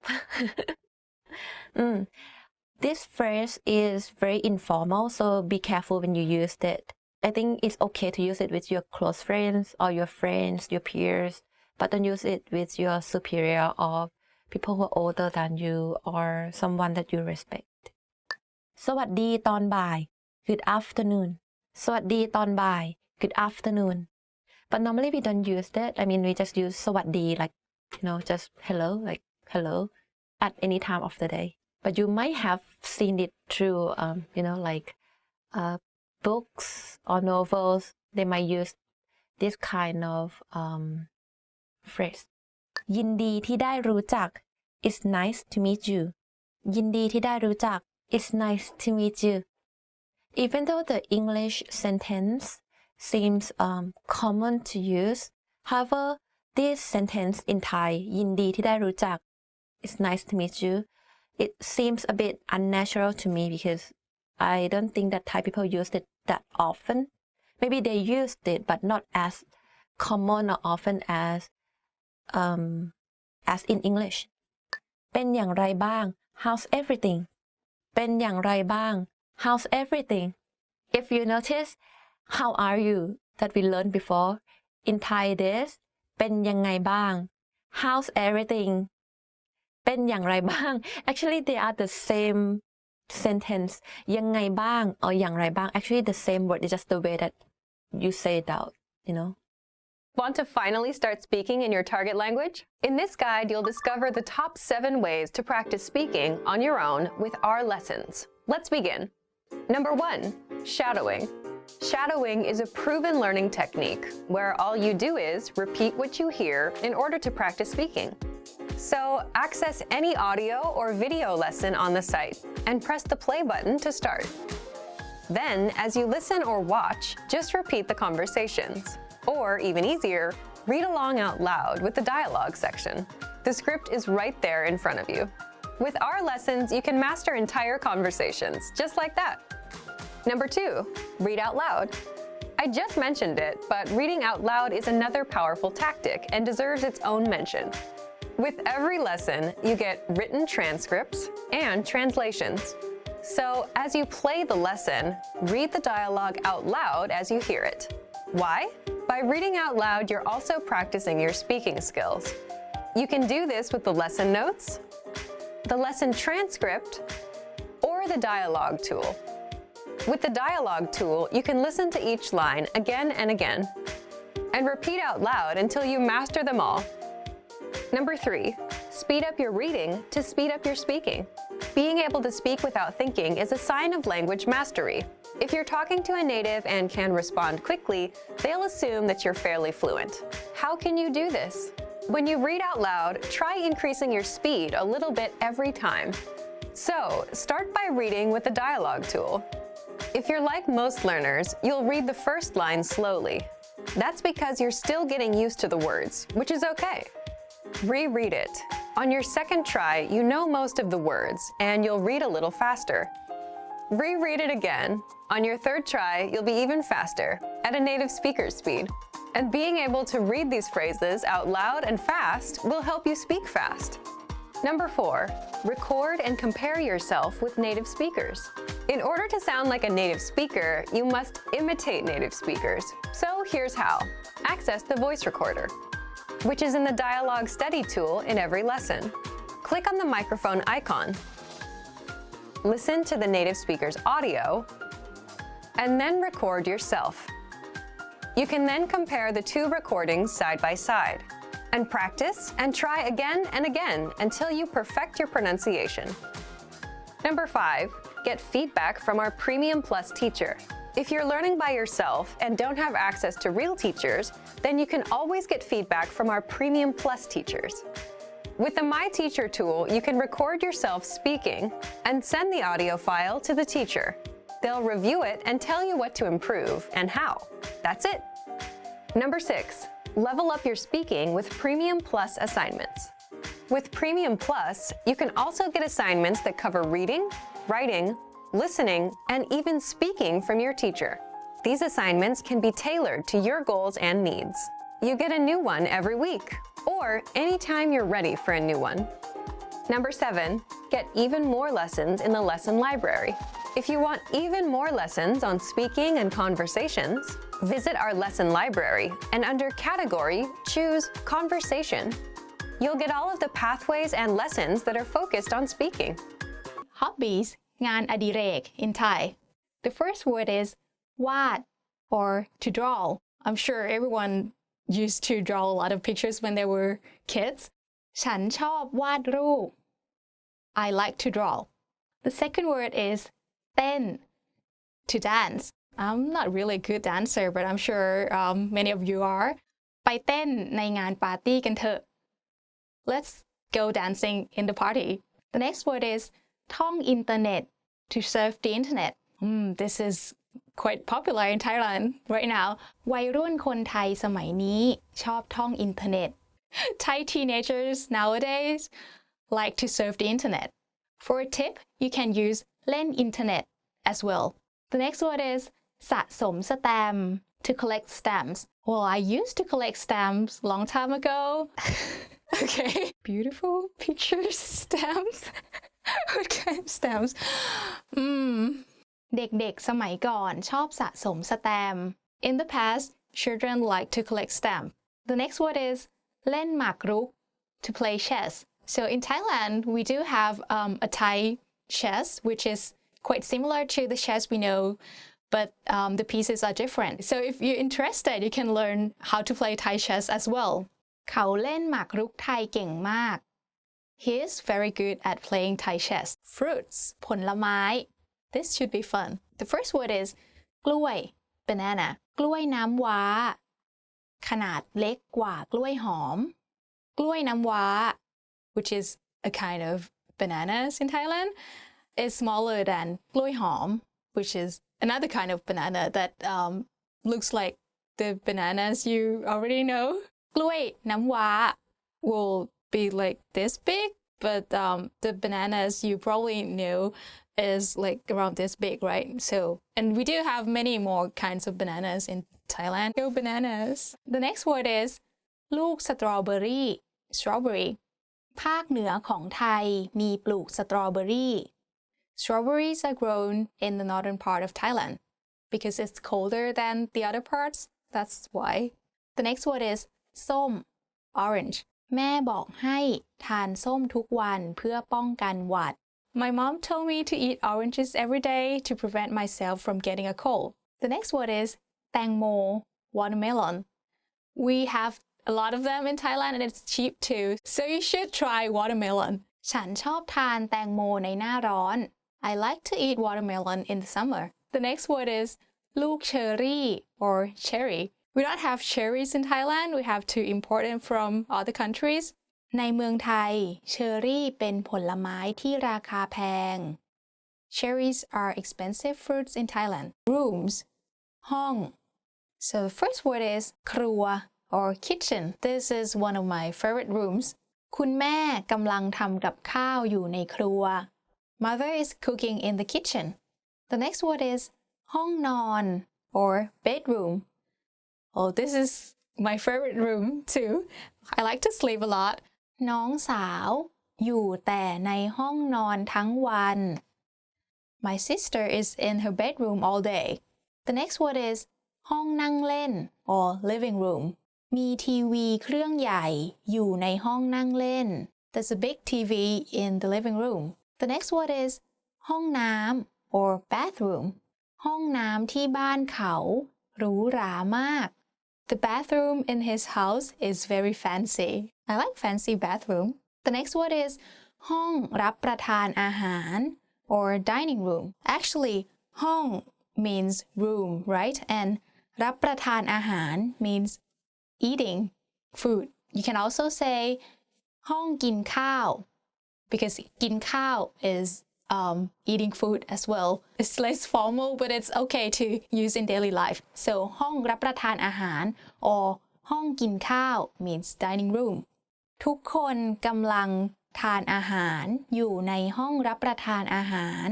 This phrase is very informal, so be careful when you use it. I think it's okay to use it with your close friends or your friends, your peers, but don't use it with your superior or people who are older than you or someone that you respect. สวัสดีตอนบ่าย Good afternoon สวัสดีตอนบ่าย Good afternoon but normally we don't use that I mean we just use สวัสดี like just hello like hello at any time of the day but you might have seen it through like books or novels they might use this kind of phrase ยินดีที่ได้รู้จัก It's nice to meet you ยินดีที่ได้รู้จัก It's nice to meet you even though the English sentence seems common to use however this sentence in Thai ยินดีที่ได้รู้จัก It's nice to meet you it seems a bit unnatural to me because I don't think that Thai people use it that often maybe they used it but not as common or often as in English เป็นอย่างไรบ้าง How's everything เป็นอย่างไรบ้าง How's everything if you notice how are you that we learned before in Thai this เป็นยังไงบ้าง How's everything เป็นอย่างไรบ้าง actually they are the same sentence ยังไงบ้าง or อย่างไรบ้าง actually the same word it's just the way that you say it out Want to finally start speaking in your target language? In this guide, you'll discover the top 7 ways to practice speaking on your own with our lessons. Let's begin. Number 1, shadowing. Shadowing is a proven learning technique where all you do is repeat what you hear in order to practice speaking. So access any audio or video lesson on the site and press the play button to start. Then, as you listen or watch, just repeat the conversations. Or, even easier, read along out loud with the dialogue section. The script is right there in front of you. With our lessons, you can master entire conversations, just like that. Number 2, read out loud. I just mentioned it, but reading out loud is another powerful tactic and deserves its own mention. With every lesson, you get written transcripts and translations. So, as you play the lesson, read the dialogue out loud as you hear it. Why? By reading out loud, you're also practicing your speaking skills. You can do this with the lesson notes, the lesson transcript, or the dialogue tool. With the dialogue tool, you can listen to each line again and again, and repeat out loud until you master them all. Number 3, speed up your reading to speed up your speaking. Being able to speak without thinking is a sign of language mastery. If you're talking to a native and can respond quickly, they'll assume that you're fairly fluent. How can you do this? When you read out loud, try increasing your speed a little bit every time. So, start by reading with the dialogue tool. If you're like most learners, you'll read the first line slowly. That's because you're still getting used to the words, which is okay. Reread it. On your second try, you know most of the words, and you'll read a little faster. Reread it again. On your third try, you'll be even faster, at a native speaker's speed. And being able to read these phrases out loud and fast will help you speak fast. Number 4, record and compare yourself with native speakers. In order to sound like a native speaker, you must imitate native speakers. So here's how. Access the voice recorder, which is in the dialogue study tool in every lesson. Click on the microphone icon. Listen to the native speaker's audio, and then record yourself. You can then compare the 2 recordings side by side, and practice and try again and again until you perfect your pronunciation. Number 5, get feedback from our Premium Plus teacher. If you're learning by yourself and don't have access to real teachers, then you can always get feedback from our Premium Plus teachers. With the My Teacher tool, you can record yourself speaking and send the audio file to the teacher. They'll review it and tell you what to improve and how. That's it. Number 6, level up your speaking with Premium Plus assignments. With Premium Plus, you can also get assignments that cover reading, writing, listening, and even speaking from your teacher. These assignments can be tailored to your goals and needs. You get a new one every week, or anytime you're ready for a new one. Number 7, get even more lessons in the lesson library. If you want even more lessons on speaking and conversations, visit our lesson library and under Category, choose Conversation. You'll get all of the pathways and lessons that are focused on speaking. Hobbies งานอดิเรก in Thai. The first word is วาด or to draw. I'm sure everyone used to draw a lot of pictures when they were kids. ฉันชอบวาดรูป I like to draw. The second word is เต้น to dance. I'm not really a good dancer, but I'm sure many of you are. ไปเต้นในงานปาร์ตี้กันเถอะ Let's go dancing in the party. The next word is ท่องอินเทอร์เน็ต to surf the internet. This is quite popular in Thailand right now. วัยรุ่นคนไทยสมัยนี้ชอบท่องอินเทอร์เน็ต Thai teenagers nowadays like to surf the internet. For a tip, you can use เล่นอินเทอร์เน็ต as well. The next word is สะสมสแตมป์ to collect stamps. Well, I used to collect stamps long time ago. Okay, beautiful pictures, stamps. What kind of stamps? เด็กๆ สมัยก่อนชอบสะสมสแตมป์ In the past, children like to collect stamps. The next word is เล่นหมากรุก to play chess. So in Thailand, we do have a Thai chess, which is quite similar to the chess we know, but the pieces are different. So if you're interested, you can learn how to play Thai chess as well. เขาเล่นหมากรุกไทยเก่งมาก He is very good at playing Thai chess. Fruits ผลไม้ This should be fun. The first word is กล้วย banana กล้วยน้ำว้า ขนาดเล็กกว่ากล้วยหอม กล้วยน้ำว้า which is a kind of bananas in Thailand, is smaller than กล้วยหอม which is another kind of banana that looks like the bananas you already know. กล้วยน้ำว้า will be like this big, but the bananas you probably know is like around this big, right? So, and we do have many more kinds of bananas in Thailand. Go bananas. The next word is ลูกสตรอเบอรี่ strawberry. ภาคเหนือของไทยมีปลูกสตรอเบอรี่ Strawberries are grown in the northern part of Thailand because it's colder than the other parts. That's why. The next word is ส้ม orange. แม่บอกให้ทานส้มทุกวันเพื่อป้องกันหวัด My mom told me to eat oranges every day to prevent myself from getting a cold. The next word is แตงโม watermelon. We have a lot of them in Thailand and it's cheap too. So you should try watermelon. ฉันชอบทานแตงโมในหน้าร้อน I like to eat watermelon in the summer. The next word is ลูกเชอรี่ or cherry. We don't have cherries in Thailand. We have to import them from other countries. ในเมืองไทยเชอรี่เป็นผลไม้ที่ราคาแพง Cherries are expensive fruits in Thailand. Rooms ห้อง So the first word is ครัว or kitchen. This is one of my favorite rooms. คุณแม่กำลังทำกับข้าวอยู่ในครัว Mother is cooking in the kitchen. The next word is ห้องนอน or bedroom. Oh, this is my favorite room too. I like to sleep a lot. น้องสาวอยู่แต่ในห้องนอนทั้งวัน My sister is in her bedroom all day. The next word is ห้องนั่งเล่น or living room. มีทีวีเครื่องใหญ่อยู่ในห้องนั่งเล่น There's a big TV in the living room. The next word is ห้องน้ำ or bathroom. ห้องน้ำที่บ้านเขาหรูหรามาก The bathroom in his house is very fancy. I like fancy bathroom. The next word is ห้องรับประทานอาหาร or dining room. Actually, ห้อง means room, right? And รับประทานอาหาร means eating food. You can also say ห้องกินข้าว because กินข้าว is eating food as well. It's less formal, but it's okay to use in daily life. So ห้องรับประทานอาหาร or ห้องกินข้าว means dining room. ทุกคนกำลังทานอาหารอยู่ในห้องรับประทานอาหาร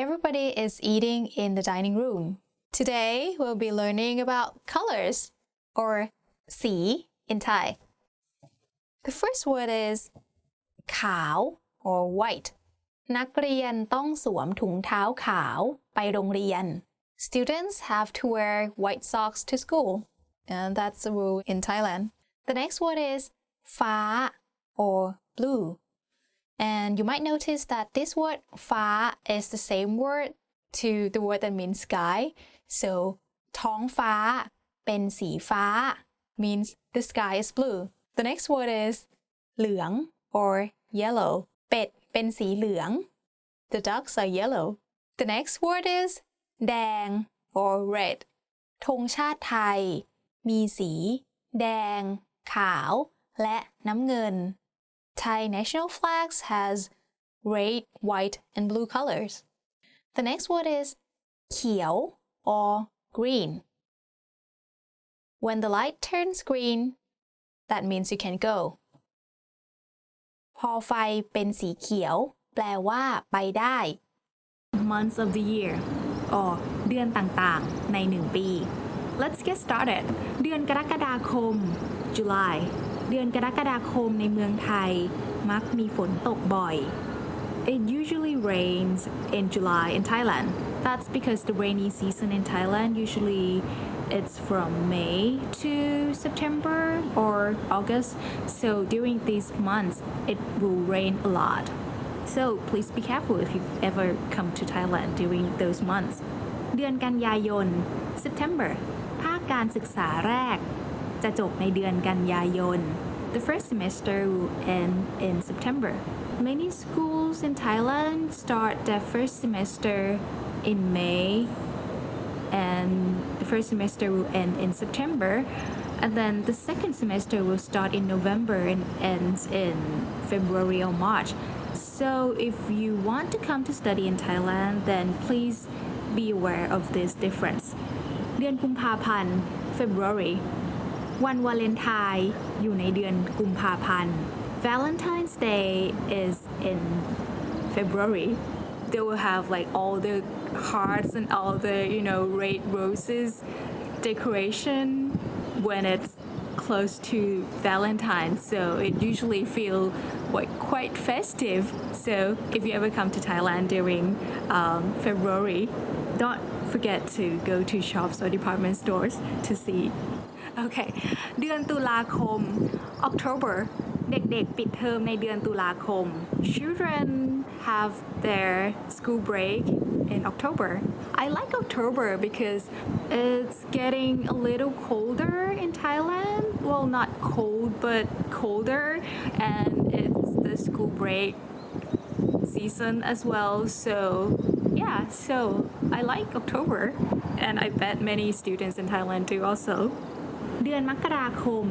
Everybody is eating in the dining room. Today we'll be learning about colors or สี in Thai. The first word is ขาว or white. นักเรียนต้องสวมถุงเท้าขาวไปโรงเรียน Students have to wear white socks to school. And that's the rule in Thailand. The next word is ฟ้า or blue. And you might notice that this word ฟ้า is the same word to the word that means sky. So ท้องฟ้า เป็นสีฟ้า means the sky is blue. The next word is เหลือง or yellow. เป็ด เป็นสีเหลือง The ducks are yellow. The next word is แดง or red. ธงชาติไทย มีสี แดง ขาว และน้ำเงิน Thai national flags has red, white, and blue colors. The next word is เขียว or green. When the light turns green, that means you can go. พอไฟเป็นสีเขียว แปลว่าไปได้ Months of the year or เดือนต่างๆ ใน1 ปี Let's get started. เดือนกรกฎาคม July เดือนกรกฎาคมในเมืองไทย มักมีฝนตกบ่อย It usually rains in July in Thailand. That's because the rainy season in Thailand usually it's from May to September or August. So during these months, it will rain a lot. So please be careful if you ever come to Thailand during those months. เดือนกันยายน September ภาคการศึกษาแรก จะจบในเดือนกันยายน The first semester will end in September. Many schools in Thailand start their first semester in May and the first semester will end in September and then the second semester will start in November and ends in February or March. So if you want to come to study in Thailand then please be aware of this difference. เดือนกุมภาพันธ์ February วันวาเลนไทน์อยู่ในเดือนกุมภาพันธ์ Valentine's Day is in February. They will have like all the hearts and all the red roses decoration when it's close to Valentine's, so it usually feel like quite festive. So if you ever come to Thailand during February, don't forget to go to shops or department stores to see. Okay, เดือนตุลาคม October เด็กๆปิดเทอมในเดือนตุลาคม Children have their school break in October. I like October because it's getting a little colder in Thailand. Well, not cold, but colder, and it's the school break season as well. So yeah, so I like October, and I bet many students in Thailand do also. เดือนมกราคม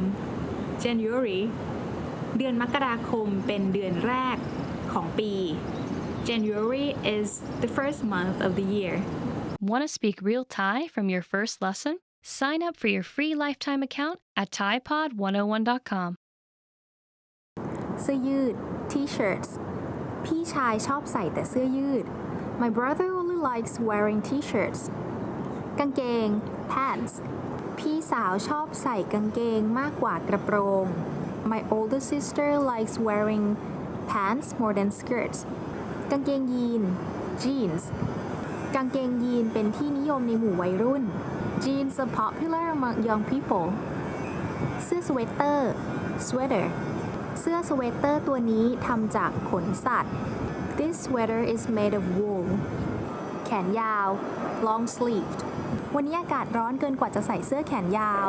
January เดือนมกราคมเป็นเดือนแรกของปี January is the first month of the year. Want to speak real Thai from your first lesson? Sign up for your free lifetime account at ThaiPod101.com. เสื้อยืด T-shirts พี่ชายชอบใส่แต่เสื้อยืด My brother only likes wearing T-shirts กางเกง pants พี่สาวชอบใส่กางเกงมากกว่ากระโปรง My older sister likes wearing pants more than skirts กางเกงยีน jeans กางเกงยีนเป็นที่นิยมในหมู่วัยรุ่น Jeans are popular among young people เสื้อสเวตเตอร์ sweater เสื้อสเวตเตอร์ตัวนี้ทำจากขนสัตว์ This sweater is made of wool แขนยาว long sleeved วันนี้อากาศร้อนเกินกว่าจะใส่เสื้อแขนยาว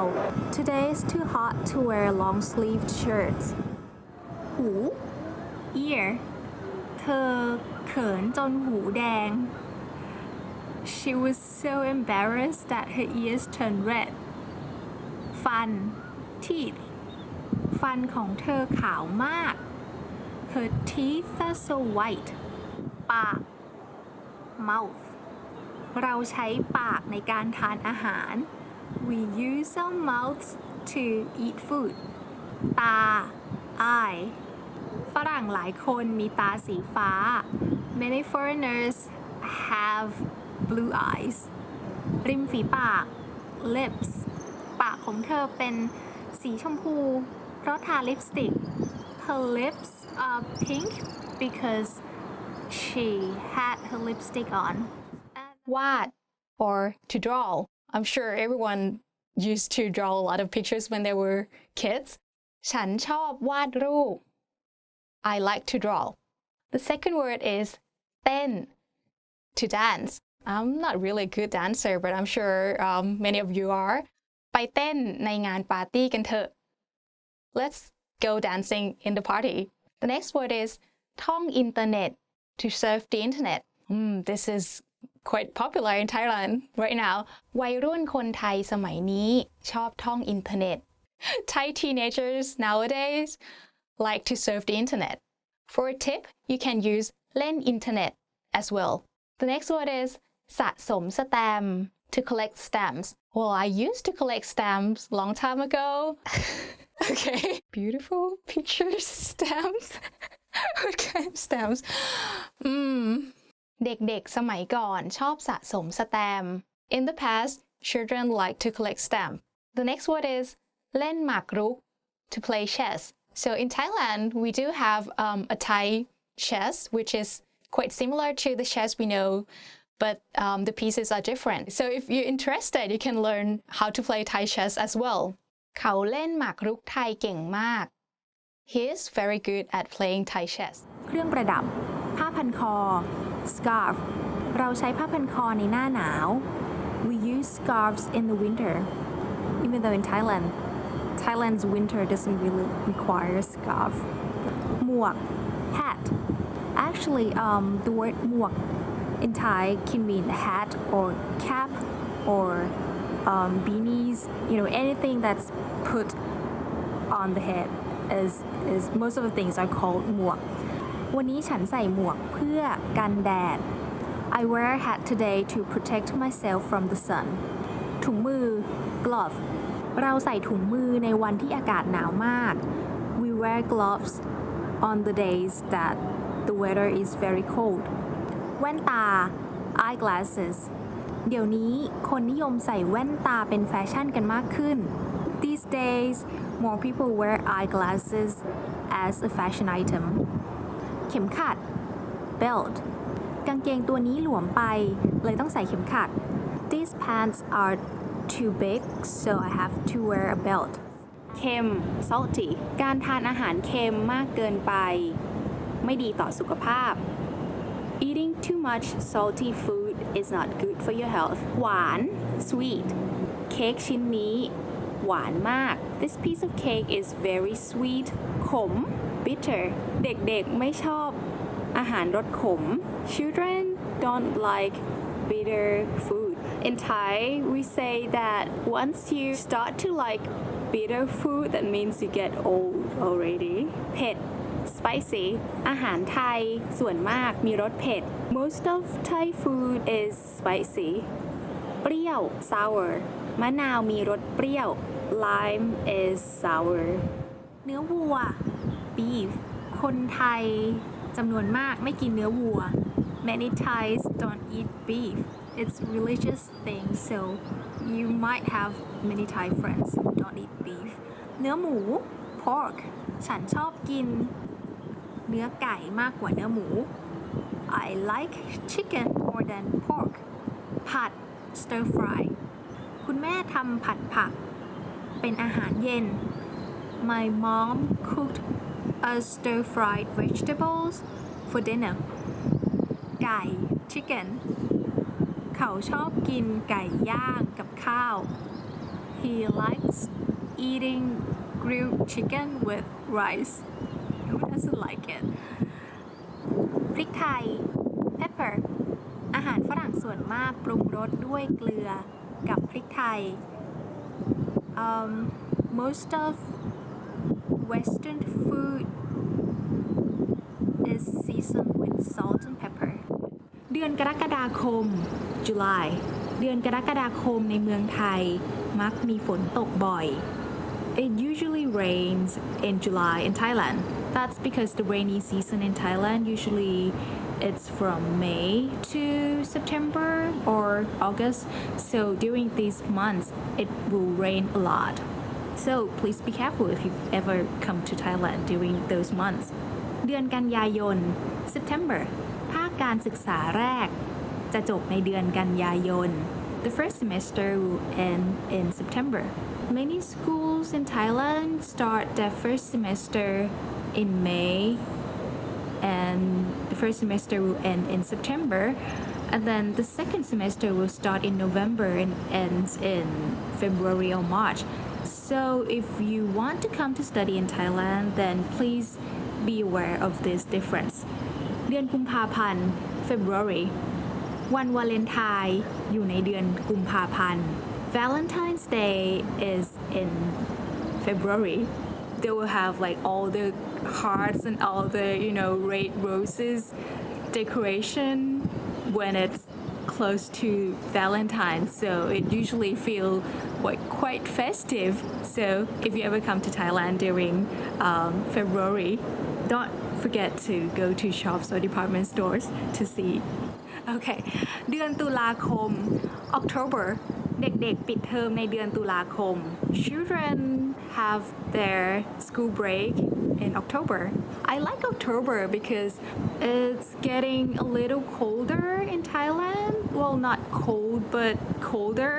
Today is too hot to wear long sleeved shirts หู ear เธอเขินจนหูแดง She was so embarrassed that her ears turned red ฟัน teeth ฟันของเธอขาวมาก Her teeth are so white ปาก mouth เราใช้ปากในการทานอาหาร We use our mouths to eat food ตา eye ฝรั่งหลายคนมีตาสีฟ้า Many foreigners have blue eyes ริมฝีปาก lips ปากของเธอเป็นสีชมพูเพราะทาลิปสติก Her lips are pink because she had her lipstick on วาด or to draw. I'm sure everyone used to draw a lot of pictures when they were kids. ฉันชอบวาดรูป I like to draw. The second word is เต้น to dance. I'm not really a good dancer, but I'm sure many of you are. ไปเต้นในงานปาร์ตี้กันเถอะ Let's go dancing in the party. The next word is ท่องอินเทอร์เน็ต to surf the internet. This is quite popular in Thailand right now. วัยรุ่นคนไทยสมัยนี้ชอบท่องอินเทอร์เน็ต Thai teenagers nowadays like to surf the internet. For a tip, you can use เล่นอินเทอร์เน็ต as well. The next word is สะสมสแตมป์ to collect stamps. Well, I used to collect stamps long time ago. Okay. Beautiful pictures, stamps. What kind of stamps? เด็กๆ สมัยก่อนชอบสะสมสแตมป์ In the past, children like to collect stamps. The next word is เล่นหมากรุก to play chess. So in Thailand, we do have a Thai chess, which is quite similar to the chess we know, but the pieces are different. So if you're interested, you can learn how to play Thai chess as well. เขาเล่นหมากรุกไทยเก่งมาก He is very good at playing Thai chess. เครื่องประดับ ผ้าพันคอ scarf เราใช้ผ้าพันคอในหน้าหนาว We use scarves in the winter. Even though in Thailand's winter doesn't really require a scarf. หมวก hat. Actually, the word หมวก in Thai can mean hat or cap or beanies. You know, anything that's put on the head is most of the things are called หมวก วันนี้ฉันใส่หมวกเพื่อกันแดด I wear a hat today to protect myself from the sun. ถุงมือ glove เราใส่ถุงมือในวันที่อากาศหนาวมาก We wear gloves on the days that the weather is very cold. แว่นตา eyeglasses เดี๋ยวนี้คนนิยมใส่แว่นตาเป็นแฟชั่นกันมากขึ้น These days, more people wear eyeglasses as a fashion item. เข็มขัด belt กางเกงตัวนี้หลวมไปเลยต้องใส่เข็มขัด These pants are too big, so I have to wear a belt. เค็ม salty การทานอาหารเค็มมากเกินไปไม่ดีต่อสุขภาพ Eating too much salty food is not good for your health. หวาน sweet เค้กชิ้นนี้หวานมาก This piece of cake is very sweet. ขม bitter เด็กๆไม่ชอบอาหารรสขม Children don't like bitter food. In Thai, we say that once you start to like bitter food, that means you get old already. เผ็ด spicy อาหารไทยส่วนมากมีรสเผ็ด Most of Thai food is spicy. เปรี้ยว sour มะนาวมีรสเปรี้ยว Lime is sour. เนื้อวัว beef คนไทยจำนวนมากไม่กินเนื้อวัว Many Thais don't eat beef. It's a religious thing, so you might have many Thai friends who don't eat beef. เนื้อหมู pork ฉันชอบกินเนื้อไก่มากกว่าเนื้อหมู I like chicken more than pork. ผัด stir fry คุณแม่ทำผัดผักเป็นอาหารเย็น My mom cooked us stir-fried vegetables for dinner. ไก่ chicken เขาชอบกินไก่ย่างกับข้าว He likes eating grilled chicken with rice. Who doesn't like it? พริกไทย pepper อาหารฝรั่งส่วนมากปรุงรสด้วยเกลือกับพริกไทย Most of Western food is seasoned with salt and pepper. เดือนกรกฎาคม July เดือนกรกฎาคมในเมืองไทยมักมีฝนตกบ่อย It usually rains in July in Thailand. That's because the rainy season in Thailand usually it's from May to September or August. So during these months it will rain a lot. So please be careful if you ever come to Thailand during those months. เดือนกันยายน September ภาคการศึกษาแรกจะจบในเดือนกันยายน The first semester will end in September. Many schools in Thailand start their first semester in May and the first semester will end in September, and then the second semester will start in November and ends in February or March. So if you want to come to study in Thailand, then please be aware of this difference. เดือนกุมภาพันธ์ February วันวาเลนไทน์อยู่ในเดือนกุมภาพันธ์ Valentine's Day is in February. They will have like all the hearts and all the red roses decoration when it's close to Valentine's, so it usually feel like quite festive. So if you ever come to Thailand during February, don't forget to go to shops or department stores to see. Okay เดือนตุลาคม October เด็กๆปิดเทอมในเดือนตุลาคม Children have their school break in October. I like October because it's getting a little colder in Thailand. Well, not cold, but colder,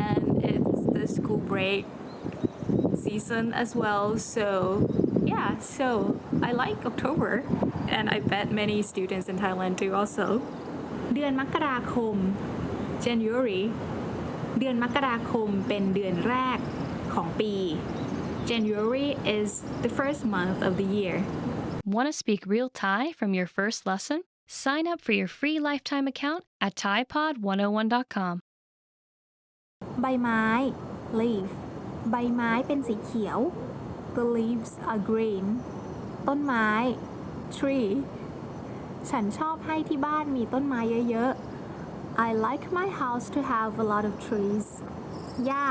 and it's the school break season as well. So yeah, so I like October, and I bet many students in Thailand do also. เดือนมกราคม January เดือนมกราคมเป็นเดือนแรกของปี January is the first month of the year. Want to speak real Thai from your first lesson? Sign up for your free lifetime account at ThaiPod101.com. ใบไม้ leaf ใบไม้เป็นสีเขียว The leaves are green ต้นไม้ tree ฉันชอบให้ที่บ้านมีต้นไม้เยอะๆ I like my house to have a lot of trees หญ้า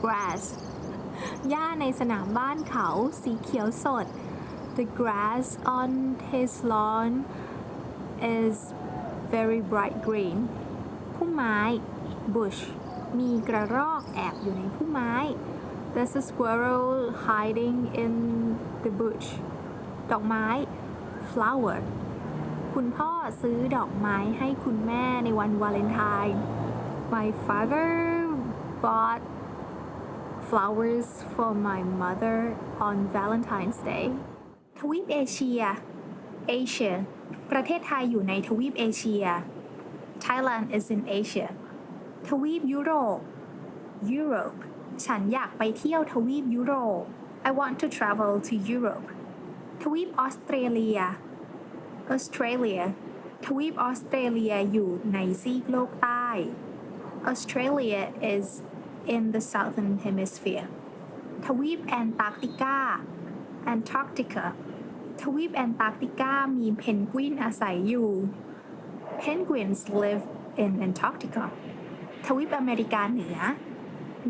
grass หญ้าในสนามบ้านเขาสีเขียวสด The grass on his lawn is very bright green พุ่มไม้ bush มีกระรอกแอบอยู่ในพุ่มไม้ There's a squirrel hiding in the bush ดอกไม้ flower คุณพ่อซื้อดอกไม้ให้คุณแม่ในวันวาเลนไทน์ My father bought flowers for my mother on Valentine's Day ทวีปเอเชีย Asia ประเทศไทยอยู่ในทวีปเอเชีย Thailand is in Asia ทวีปยุโรป Europe ฉันอยากไปเที่ยวทวีปยุโรป I want to travel to Europe ทวีปออสเตรเลีย Australia ทวีปออสเตรเลียอยู่ในซีกโลกใต้ Australia is in the southern hemisphere ทวีปแอนตาร์กติกา Antarctica ทวีปแอนตาร์กติกามีเพนกวินอาศัยอยู่ Penguins live in Antarctica ทวีปอเมริกาเหนือ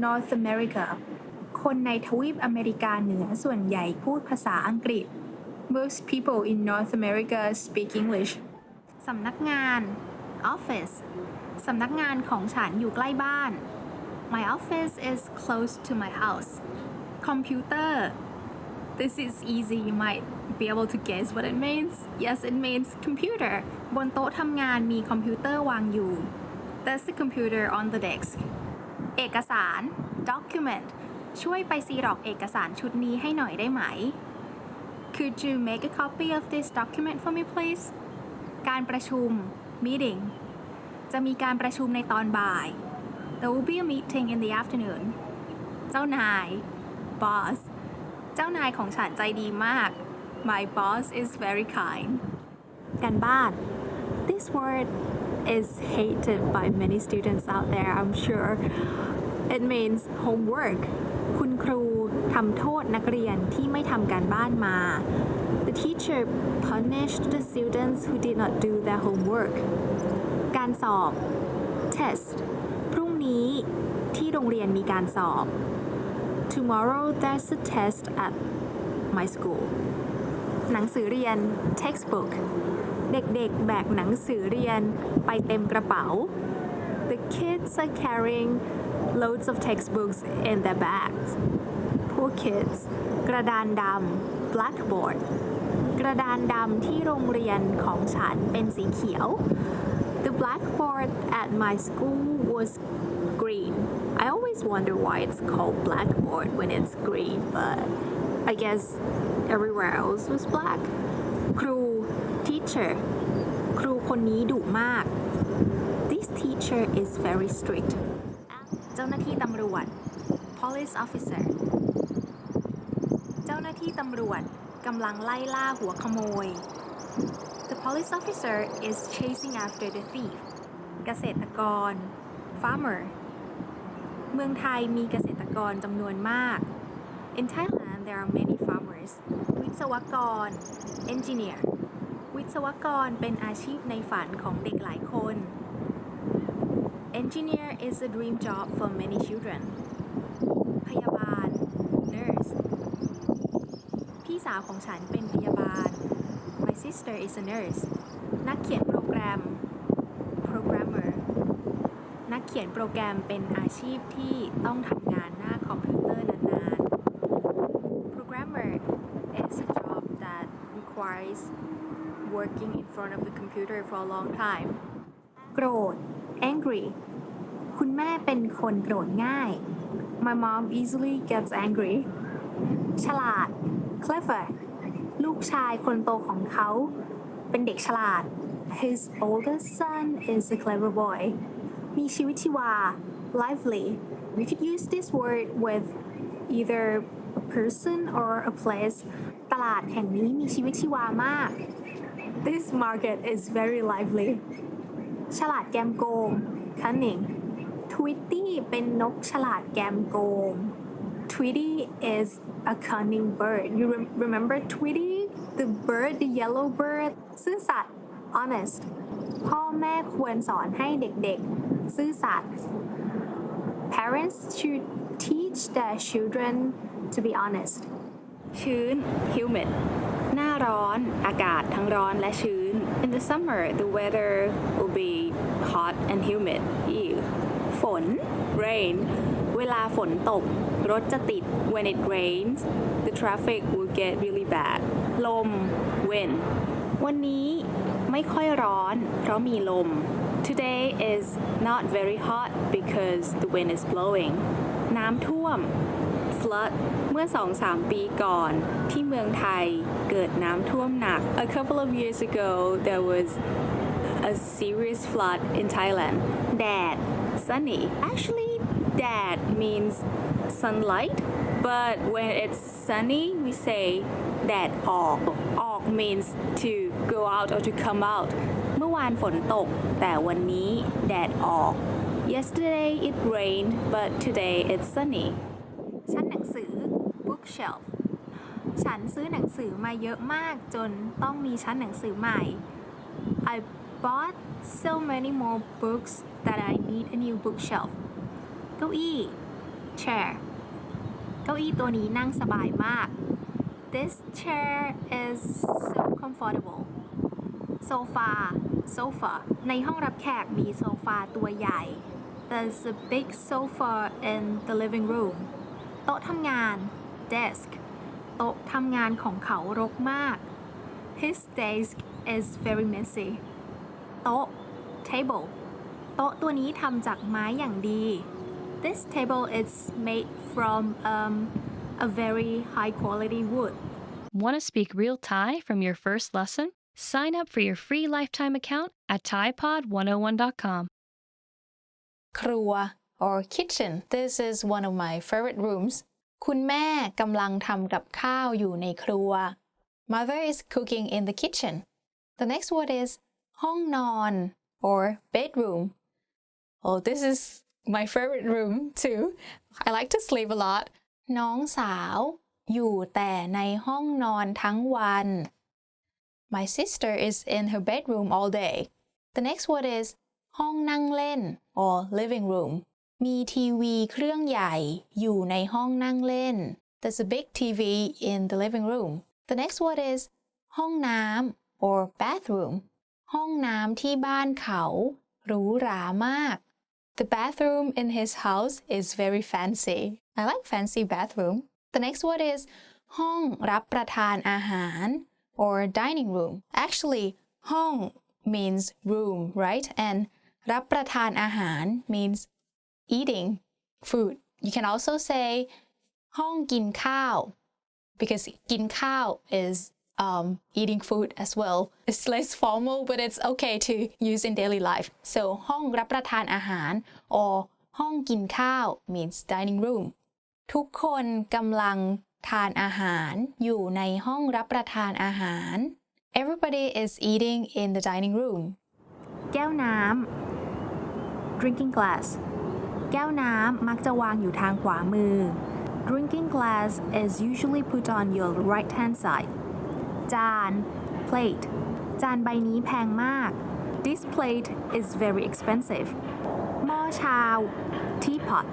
North America คนในทวีปอเมริกาเหนือส่วนใหญ่พูดภาษาอังกฤษ Most people in North America speak English สำนักงาน Office สำนักงานของฉันอยู่ใกล้บ้าน My office is close to my house. Computer. This is easy. You might be able to guess what it means. Yes, it means computer. บนโต๊ะทำงานมีคอมพิวเตอร์วางอยู่ There's a computer on the desk. เอกสาร Document. ช่วยไปซีร็อกเอกสารชุดนี้ให้หน่อยได้ไหม Could you make a copy of this document for me, please? การประชุม Meeting. จะมีการประชุมในตอนบ่ายThere will be a meeting in the afternoon. เจ้านาย boss เจ้านายของฉันใจดีมาก My boss is very kind. การบ้าน This word is hated by many students out there, I'm sure. It means homework. คุณครูทำโทษนักเรียนที่ไม่ทำการบ้านมา The teacher punished the students who did not do their homework. การสอบ testพรุ่งนี้ที่โรงเรียนมีการสอบ Tomorrow there's a test at my school หนังสือเรียน textbook เด็กๆแบกหนังสือเรียนไปเต็มกระเป๋า The kids are carrying loads of textbooks in their bags Poor kids กระดานดำ blackboard กระดานดำที่โรงเรียนของฉันเป็นสีเขียวThe blackboard at my school was green. I always wonder why it's called blackboard when it's green, but I guess everywhere else was black. ครู teacher ครูคนนี้ดุมาก This teacher is very strict เจ้าหน้าที่ตำรวจ police officer เจ้าหน้าที่ตำรวจกำลังไล่ล่าหัวขโมย The police officer is chasing after the thief เกษตรกร farmer เมืองไทยมีเกษตรกรจำนวนมาก In Thailand there are many farmers วิศวกร engineer วิศวกรเป็นอาชีพในฝันของเด็กหลายคน Engineer is a dream job for many children พยาบาล nurse พี่สาวของฉันเป็นพยาบาล My sister is a nurse นักเขียนโปรแกรม programmer นักเขียนโปรแกรมเป็นอาชีพที่ต้องทำงานหน้าคอมพิวเตอร์นานๆ Programmer is a job that requires working in front of the computer for a long time โกรธ angry คุณแม่เป็นคนโกรธง่าย My mom easily gets angry ฉลาด clever ลูกชายคนโตของเขาเป็นเด็กฉลาด His oldest son is a clever boy มีชีวิตชีวา lively We could use this word with either a person or a place ตลาดแห่งนี้มีชีวิตชีวามาก This market is very lively ฉลาดแกมโกง cunning Tweety เป็นนกฉลาดแกมโกง Tweety is a cunning bird You remember Tweety the bird the yellow bird ซื่อสัตย์ honest พ่อแม่ควรสอนให้เด็กๆซื่อสัตย์ Parents should teach their children to be honest ชื้น humid หน้าร้อนอากาศทั้งร้อนและชื้น In the summer the weather will be hot and humid Ew. ฝน rain เวลาฝนตกรถจะติด When it rains the traffic will get really bad ลม wind วันนี้ไม่ค่อยร้อนเพราะมีลม Today is not very hot because the wind is blowing น้ำท่วม flood เมื่อ 2-3 ปีก่อนที่เมืองไทยเกิดน้ำท่วมหนัก A couple of years ago there was a serious flood in Thailand แดด sunny Actually dad means sunlight but when it's sunny we say แดดออกออก means to go out or to come out เมื่อวานฝนตกแต่วันนี้แดดออก Yesterday it rained but today it's sunny ชั้นหนังสือ bookshelf ฉันซื้อหนังสือมาเยอะมากจนต้องมีชั้นหนังสือใหม่ I bought so many more books that I need a new bookshelf เก้าอี้ chair เก้าอี้ตัวนี้นั่งสบายมาก This chair is so comfortable โซฟา sofa ในห้องรับแขกมีโซฟาตัวใหญ่ There's a big sofa in the living room โต๊ะทำงาน desk โต๊ะทำงานของเขารกมาก His desk is very messy โต๊ะ table โต๊ะตัวนี้ทำจากไม้อย่างดี This table is made from a very high quality wood. Want to speak real Thai from your first lesson? Sign up for your free lifetime account at ThaiPod101.com. ครัว or kitchen This is one of my favorite rooms คุณแม่กำลังทำกับข้าวอยู่ในครัว Mother is cooking in the kitchen. The next word is ห้องนอน or bedroom. Oh, this is my favorite room too. I like to sleep a lot. น้องสาวอยู่แต่ในห้องนอนทั้งวัน My sister is in her bedroom all day. The next word is ห้องนั่งเล่น or living room. มีทีวีเครื่องใหญ่อยู่ในห้องนั่งเล่น There's a big TV in the living room. The next word is ห้องน้ำ or bathroom. ห้องน้ำที่บ้านเขาหรูหรามาก The bathroom in his house is very fancy. I like fancy bathroom. The next word is ห้องรับประทานอาหาร or dining room. Actually, ห้อง means room, right? And รับประทานอาหาร means eating food. You can also say ห้องกินข้าว because กินข้าว is eating food as well. It's less formal, but it's okay to use in daily life. So ห้องรับประทานอาหาร or ห้องกินข้าว means dining room. ทุกคนกำลังทานอาหารอยู่ในห้องรับประทานอาหาร Everybody is eating in the dining room. แก้วน้ำ drinking glass แก้วน้ำมักจะวางอยู่ทางขวามือ Drinking glass is usually put on your right hand side จาน plate จานใบนี้แพงมาก This plate is very expensive หม้อชา teapot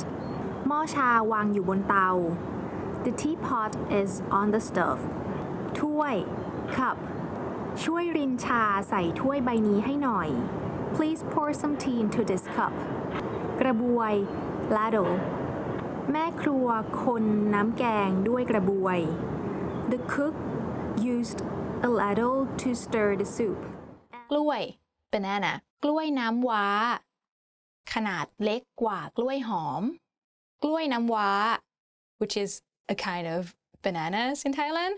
หม้อชาวางอยู่บนเตา The teapot is on the stove ถ้วย cup ช่วยรินชาใส่ถ้วยใบนี้ให้หน่อย Please pour some tea into this cup กระบวย ladle แม่ครัวคนน้ำแกงด้วยกระบวย The cook used a ladle to stir the soup กล้วย banana กล้วยน้ำว้า ขนาดเล็กกว่ากล้วยหอม กล้วยน้ำว้า which is a kind of bananas in Thailand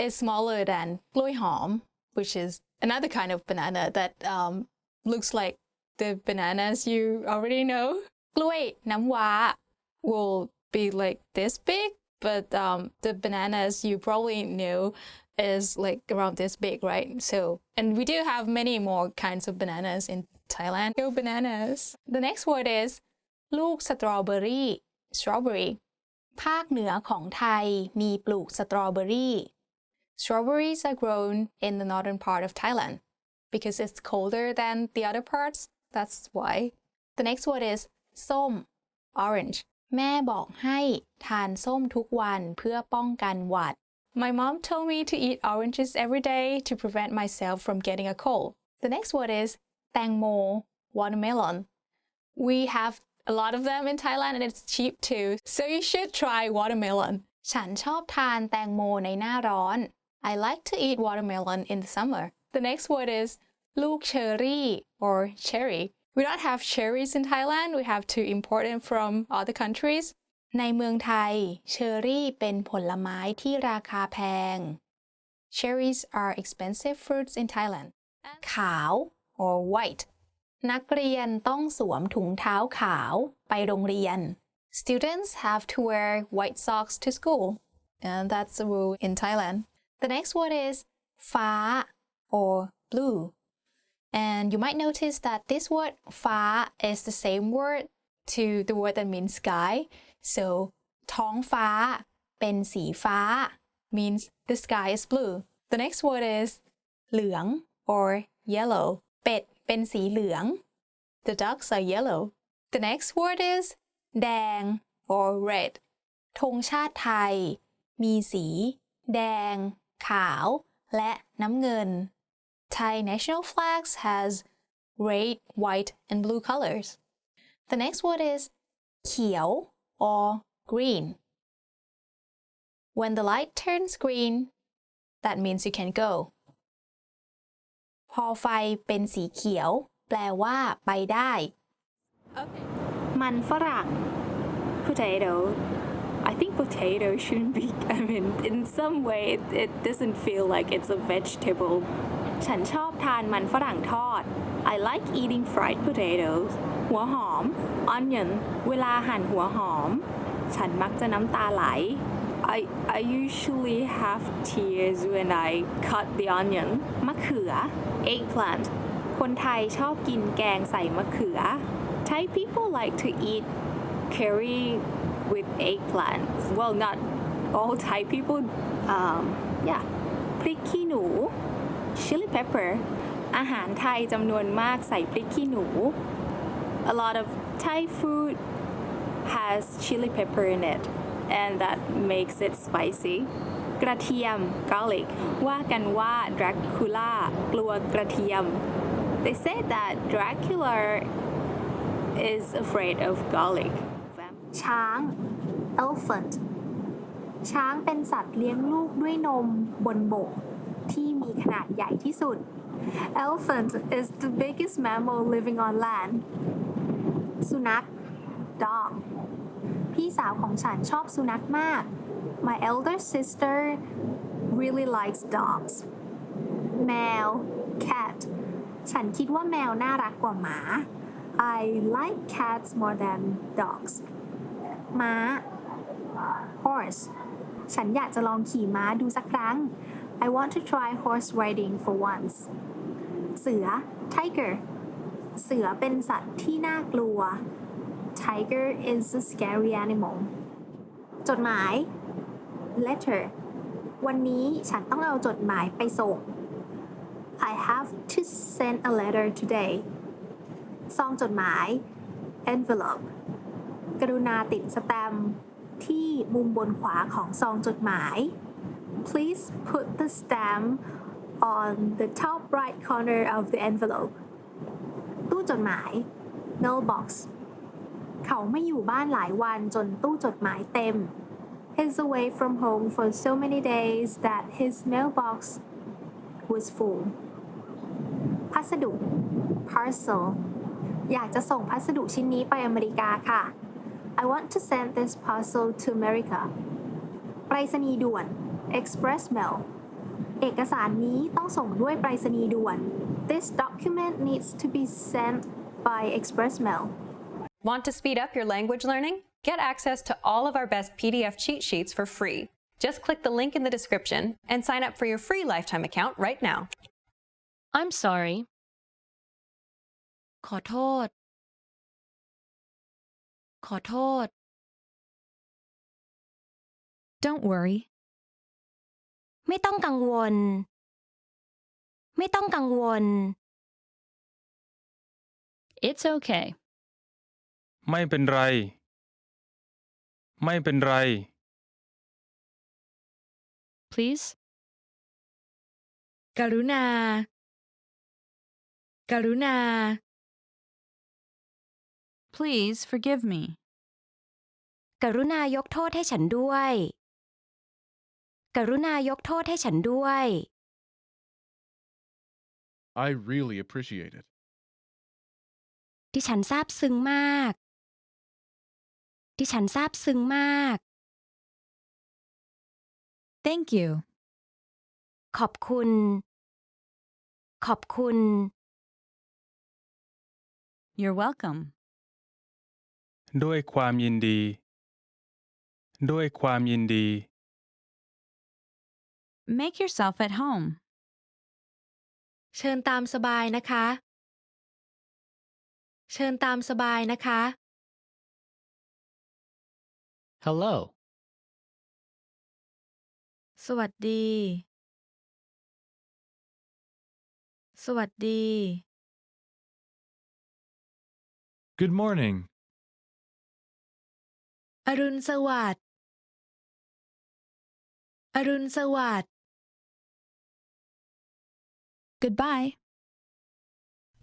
is smaller than กล้วยหอม which is another kind of banana that looks like the bananas you already know กล้วยน้ำว้า will be like this big but the bananas you probably know is like around this big, right? So, and we do have many more kinds of bananas in Thailand. Go bananas. The next word is ลูกสตรอเบอรี่ strawberry ภาคเหนือของไทยมีปลูกสตรอเบอรี่ Strawberries are grown in the northern part of Thailand because it's colder than the other parts. That's why. The next word is ส้ม orange แม่บอกให้ทานส้มทุกวันเพื่อป้องกันหวัด My mom told me to eat oranges every day to prevent myself from getting a cold. The next word is แตงโม watermelon. We have a lot of them in Thailand and it's cheap too. So you should try watermelon. ฉันชอบทานแตงโมในหน้าร้อน I like to eat watermelon in the summer. The next word is ลูกเชอรี่ or cherry. We don't have cherries in Thailand. We have to import them from other countries. ในเมืองไทยเชอรี่เป็นผลไม้ที่ราคาแพง Cherries are expensive fruits in Thailand. ขาว or white นักเรียนต้องสวมถุงเท้าขาวไปโรงเรียน Students have to wear white socks to school. And that's the rule in Thailand. The next word is ฟ้า or blue. And you might notice that this word ฟ้า is the same word to the word that means sky. So ท้องฟ้าเป็นสีฟ้า means the sky is blue. The next word is เหลือง or yellow. เป็ดเป็นสีเหลือง The ducks are yellow. The next word is แดง or red. ธงชาติไทยมีสีแดง ขาว และน้ำเงิน Thai national flags has red, white, and blue colors. The next word is เขียว or green. When the light turns green, that means you can go. พอไฟเป็นสีเขียวแปลว่าไปได้ มันฝรั่ง potato I think potato shouldn't be I mean in some way it doesn't feel like it's a vegetable ฉันชอบทานมันฝรั่งทอด I like eating fried potatoes หัวหอม onion เวลาหั่นหัวหอมฉันมักจะน้ำตาไหล I usually have tears when I cut the onion มะเขือ eggplant คนไทยชอบกินแกงใส่มะเขือ Thai people like to eat curry with eggplant well not all Thai people yeah พริกขี้หนู chili pepper อาหารไทยจำนวนมากใส่พริกขี้หนู A lot of Thai food has chili pepper in it and that makes it spicy กระเทียม garlic ว่ากันว่า Dracula กลัวกระเทียม They say that Dracula is afraid of garlic ช้าง elephant ช้างเป็นสัตว์เลี้ยงลูกด้วยนมบนบกที่มีขนาดใหญ่ที่สุด Elephant is the biggest mammal living on land สุนัข dog พี่สาวของฉันชอบสุนัขมาก My elder sister really likes dogs แมว cat ฉันคิดว่าแมวน่ารักกว่าหมา I like cats more than dogs ม้า horse ฉันอยากจะลองขี่ม้าดูสักครั้ง I want to try horse riding for once เสือ tiger เสือเป็นสัตว์ที่น่ากลัว Tiger is a scary animal จดหมาย letter วันนี้ฉันต้องเอาจดหมายไปส่ง I have to send a letter today ซองจดหมาย envelope กรุณาติดสแตมป์ที่มุมบนขวาของซองจดหมาย Please put the stamp on the top right corner of the envelope ตู้จดหมาย mailbox เขาไม่อยู่บ้านหลายวันจนตู้จดหมายเต็ม He's away from home for so many days that his mailbox was full พัสดุ parcel อยากจะส่งพัสดุชิ้นนี้ไปอเมริกาค่ะ I want to send this parcel to America ไปรษณีย์ด่วน express mail เอกสารนี้ต้องส่งด้วยไปรษณีย์ด่วน This document needs to be sent by express mail Want to speed up your language learning? Get access to all of our best PDF cheat sheets for free. Just click the link in the description and sign up for your free lifetime account right now. I'm sorry. ขอโทษ ขอโทษ Don't worry. ไม่ต้องกังวล ไม่ต้องกังวล It's okay. ไม่เป็นไร ไม่เป็นไร Please. กรุณา กรุณา Please forgive me. กรุณายกโทษให้ฉันด้วย กรุณายกโทษให้ฉันด้วย I really appreciate it. ดิฉันซาบซึ้งมาก ดิฉันซาบซึ้งมาก Thank you. ขอบคุณ ขอบคุณ You're welcome. ด้วยความยินดี ด้วยความยินดี Make yourself at home. เชิญตามสบายนะคะ เชิญตามสบายนะคะ Hello. สวัสดี สวัสดี Good morning. อรุณสวัสดิ์ อรุณสวัสดิ์ Goodbye.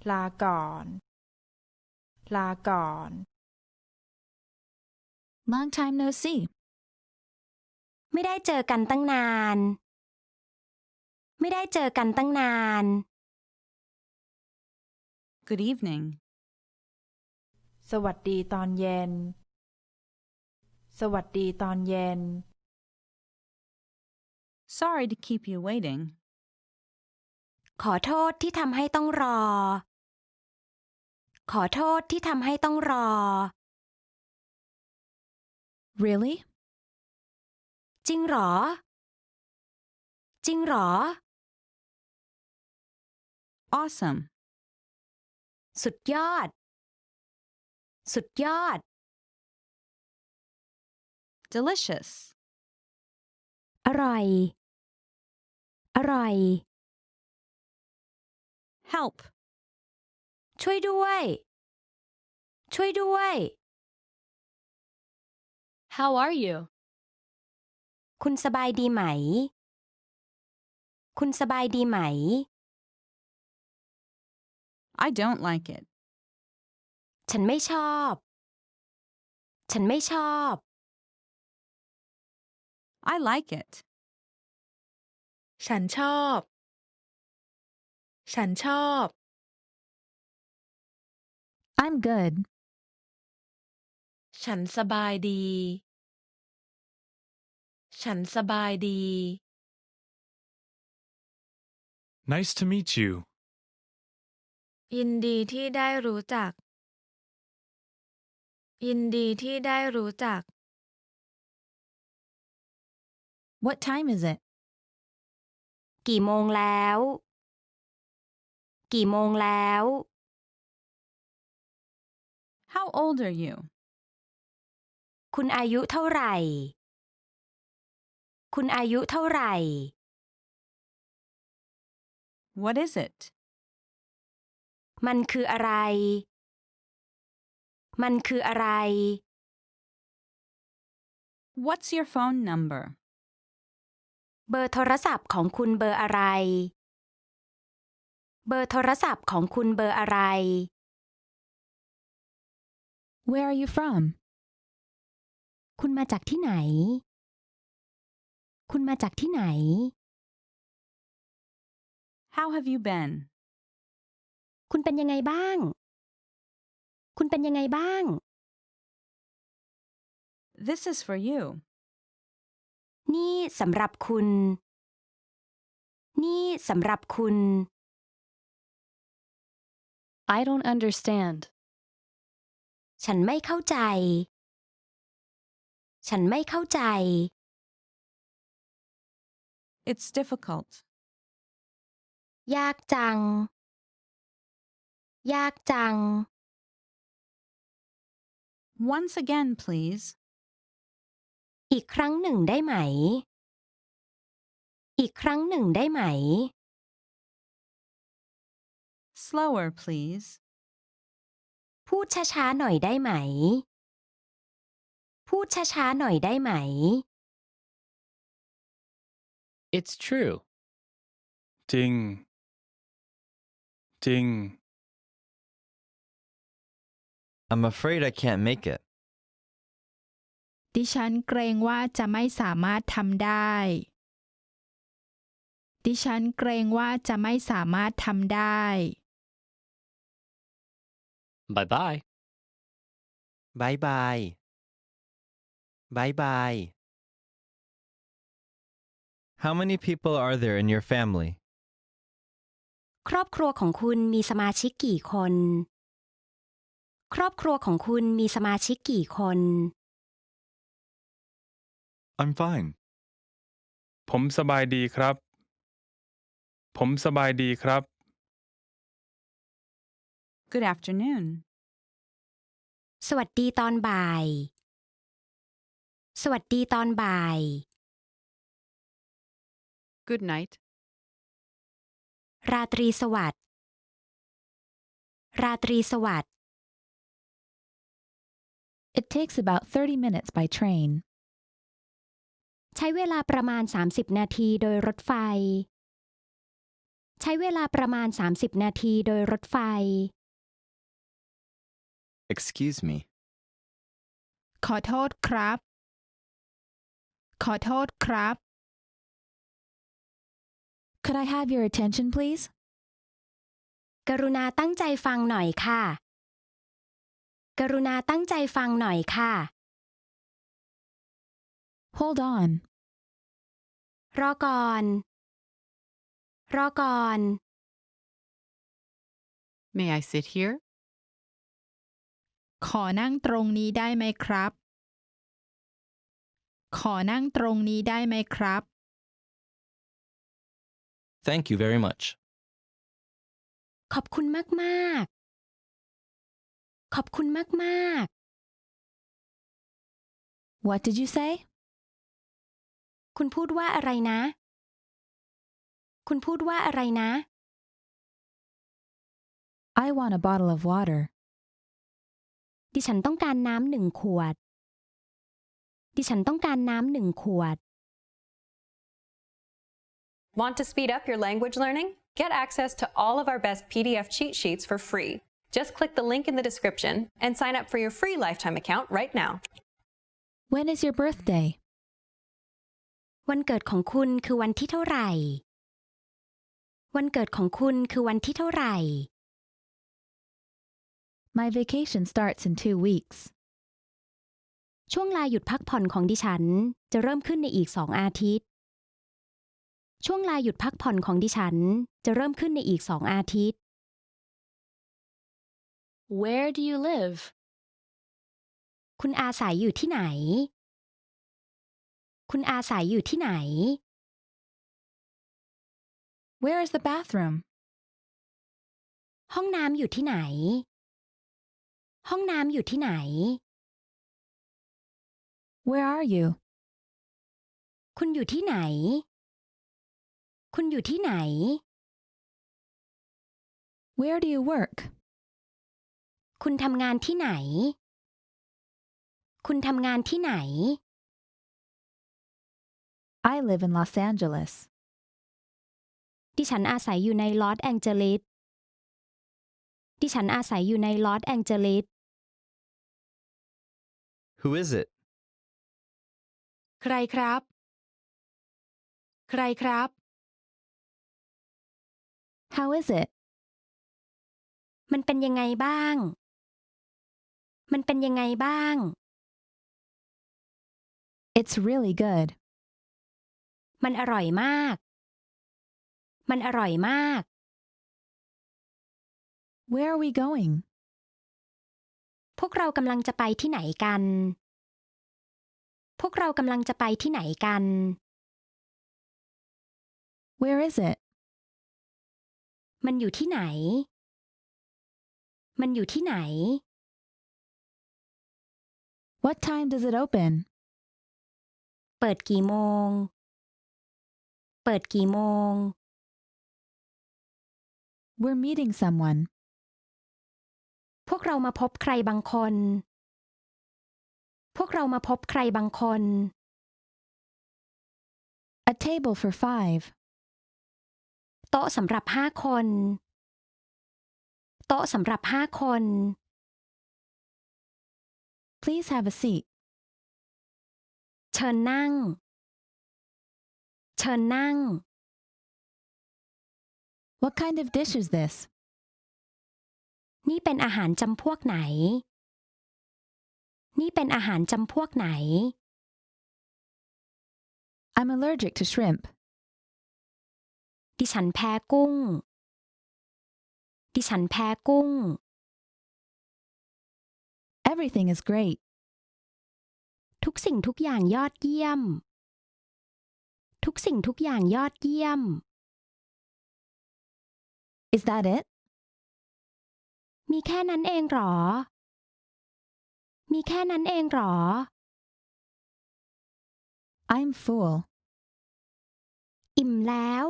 ลาก่อน ลาก่อน Long time no see. ไม่ได้เจอกันตั้งนาน ไม่ได้เจอกันตั้งนาน Good evening. สวัสดีตอนเย็น สวัสดีตอนเย็น Sorry to keep you waiting. ขอโทษที่ทำให้ต้องรอ ขอโทษที่ทำให้ต้องรอ Really? จริงหรอ จริงหรอ Awesome. สุดยอด สุดยอด Delicious. อร่อย อร่อย Help. ช่วยด้วย ช่วยด้วย How are you? คุณสบายดีไหม คุณสบายดีไหม I don't like it. ฉันไม่ชอบ ฉันไม่ชอบ I like it. ฉันชอบ ฉันชอบ I'm good. ฉันสบายดี ฉันสบายดี Nice to meet you. ยินดีที่ได้รู้จัก ยินดีที่ได้รู้จัก What time is it? กี่โมงแล้ว กี่โมงแล้ว How old are you? คุณอายุเท่าไหร่ คุณอายุเท่าไหร่ What is it? มันคืออะไร มันคืออะไร What's your phone number? เบอร์โทรศัพท์ของคุณเบอร์อะไร เบอร์โทรศัพท์ของคุณเบอร์อะไร Where are you from? คุณมาจากที่ไหน คุณมาจากที่ไหน How have you been? คุณเป็นยังไงบ้าง คุณเป็นยังไงบ้าง This is for you. นี่สำหรับคุณ นี่สำหรับคุณ I don't understand. ฉันไม่เข้าใจ ฉันไม่เข้าใจ It's difficult. ยากจัง ยากจัง Once again, please. อีกครั้งหนึ่งได้ไหม อีกครั้งหนึ่งได้ไหม Slower, please. พูดช้าๆหน่อยได้ไหม พูดช้าๆหน่อยได้ไหม It's true. จริง จริง I'm afraid I can't make it. ดิฉันเกรงว่าจะไม่สามารถทำได้ ดิฉันเกรงว่าจะไม่สามารถทำได้ Bye bye. Bye bye. Bye bye. How many people are there in your family? ครอบครัวของคุณมีสมาชิกกี่คน ครอบครัวของคุณมีสมาชิกกี่คน I'm fine. ผมสบายดีครับ ผมสบายดีครับ Good afternoon. สวัสดีตอนบ่าย สวัสดีตอนบ่าย Good night. ราตรีสวัสดิ์ ราตรีสวัสดิ์ It takes about 30 minutes by train. ใช้เวลาประมาณ30นาทีโดยรถไฟ ใช้เวลาประมาณ30นาทีโดยรถไฟ Excuse me. ขอโทษครับ ขอโทษครับ Could I have your attention, please? กรุณาตั้งใจฟังหน่อยค่ะ กรุณาตั้งใจฟังหน่อยค่ะ Hold on. รอก่อน รอก่อน May I sit here? ขอนั่งตรงนี้ได้ไหมครับ ขอนั่งตรงนี้ได้ไหมครับ Thank you very much. ขอบคุณมากๆ ขอบคุณมาก What did you say? ๆ คุณพูดว่าอะไรนะ คุณพูดว่าอะไรนะ I want a bottle of water. ดิฉันต้องการน้ำ1 ขวด ดิฉันต้องการน้ำ1 ขวด Want to speed up your language learning? Get access to all of our best PDF cheat sheets for free. Just click the link in the description and sign up for your free lifetime account right now. When is your birthday? วันเกิดของคุณคือวันที่เท่าไหร่ วันเกิดของคุณคือวันที่เท่าไหร่ My vacation starts in 2 weeks. ช่วงลาหยุดพักผ่อนของดิฉันจะเริ่มขึ้นในอีก2 อาทิตย์ ช่วงลาหยุดพักผ่อนของดิฉันจะเริ่มขึ้นในอีก2 อาทิตย์ Where do you live คุณอาศัยอยู่ที่ไหน คุณอาศัยอยู่ที่ไหน Where is the bathroom? ห้องน้ำอยู่ที่ไหน ห้องน้ำอยู่ที่ไหน Where are you? คุณอยู่ที่ไหน คุณอยู่ที่ไหน Where do you work? คุณทำงานที่ไหน คุณทำงานที่ไหน I live in Los Angeles. ดิฉันอาศัยอยู่ในลอสแองเจลิส ดิฉันอาศัยอยู่ในลอสแองเจลิส Who is it? ใครครับ ใครครับ How is it? มันเป็นยังไงบ้าง มันเป็นยังไงบ้าง It's really good. มันอร่อยมาก มันอร่อยมาก Where are we going? พวกเรากำลังจะไปที่ไหนกัน พวกเรากำลังจะไปที่ไหนกัน Where is it? มันอยู่ที่ไหน มันอยู่ที่ไหน What time does it open? เปิดกี่โมง เปิดกี่โมง We're meeting someone. พวกเรามาพบใครบางคน พวกเรามาพบใครบางคน A table for 5. โต๊ะสำหรับ5 คน โต๊ะสำหรับ5 คน Please have a seat. เชิญนั่ง เชิญนั่ง What kind of dish is this? นี่เป็นอาหารจำพวกไหน นี่เป็นอาหารจำพวกไหน I'm allergic to shrimp. ดิฉันแพ้กุ้ง ดิฉันแพ้กุ้ง Everything is great. ทุกสิ่งทุกอย่างยอดเยี่ยม ทุกสิ่งทุกอย่างยอดเยี่ยม Is that it? มีแค่นั้นเองหรอ มีแค่นั้นเองหรอ I'm full. อิ่มแล้ว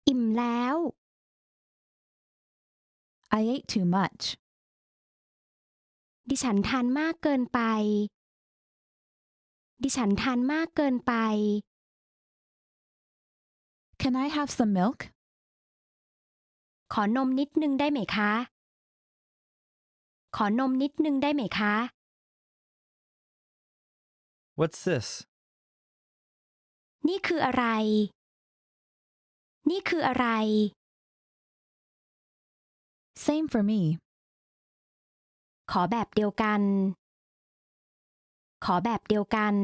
อิ่มแล้ว I ate too much. ดิฉันทานมากเกินไป ดิฉันทานมากเกินไป Can I have some milk? ขอนมนิดนึงได้ไหมคะ ขอนมนิดนึงได้ไหมคะ What's this? นี่คืออะไร นี่คืออะไร Same for me. ขอแบบเดียวกัน ขอแบบเดียวกัน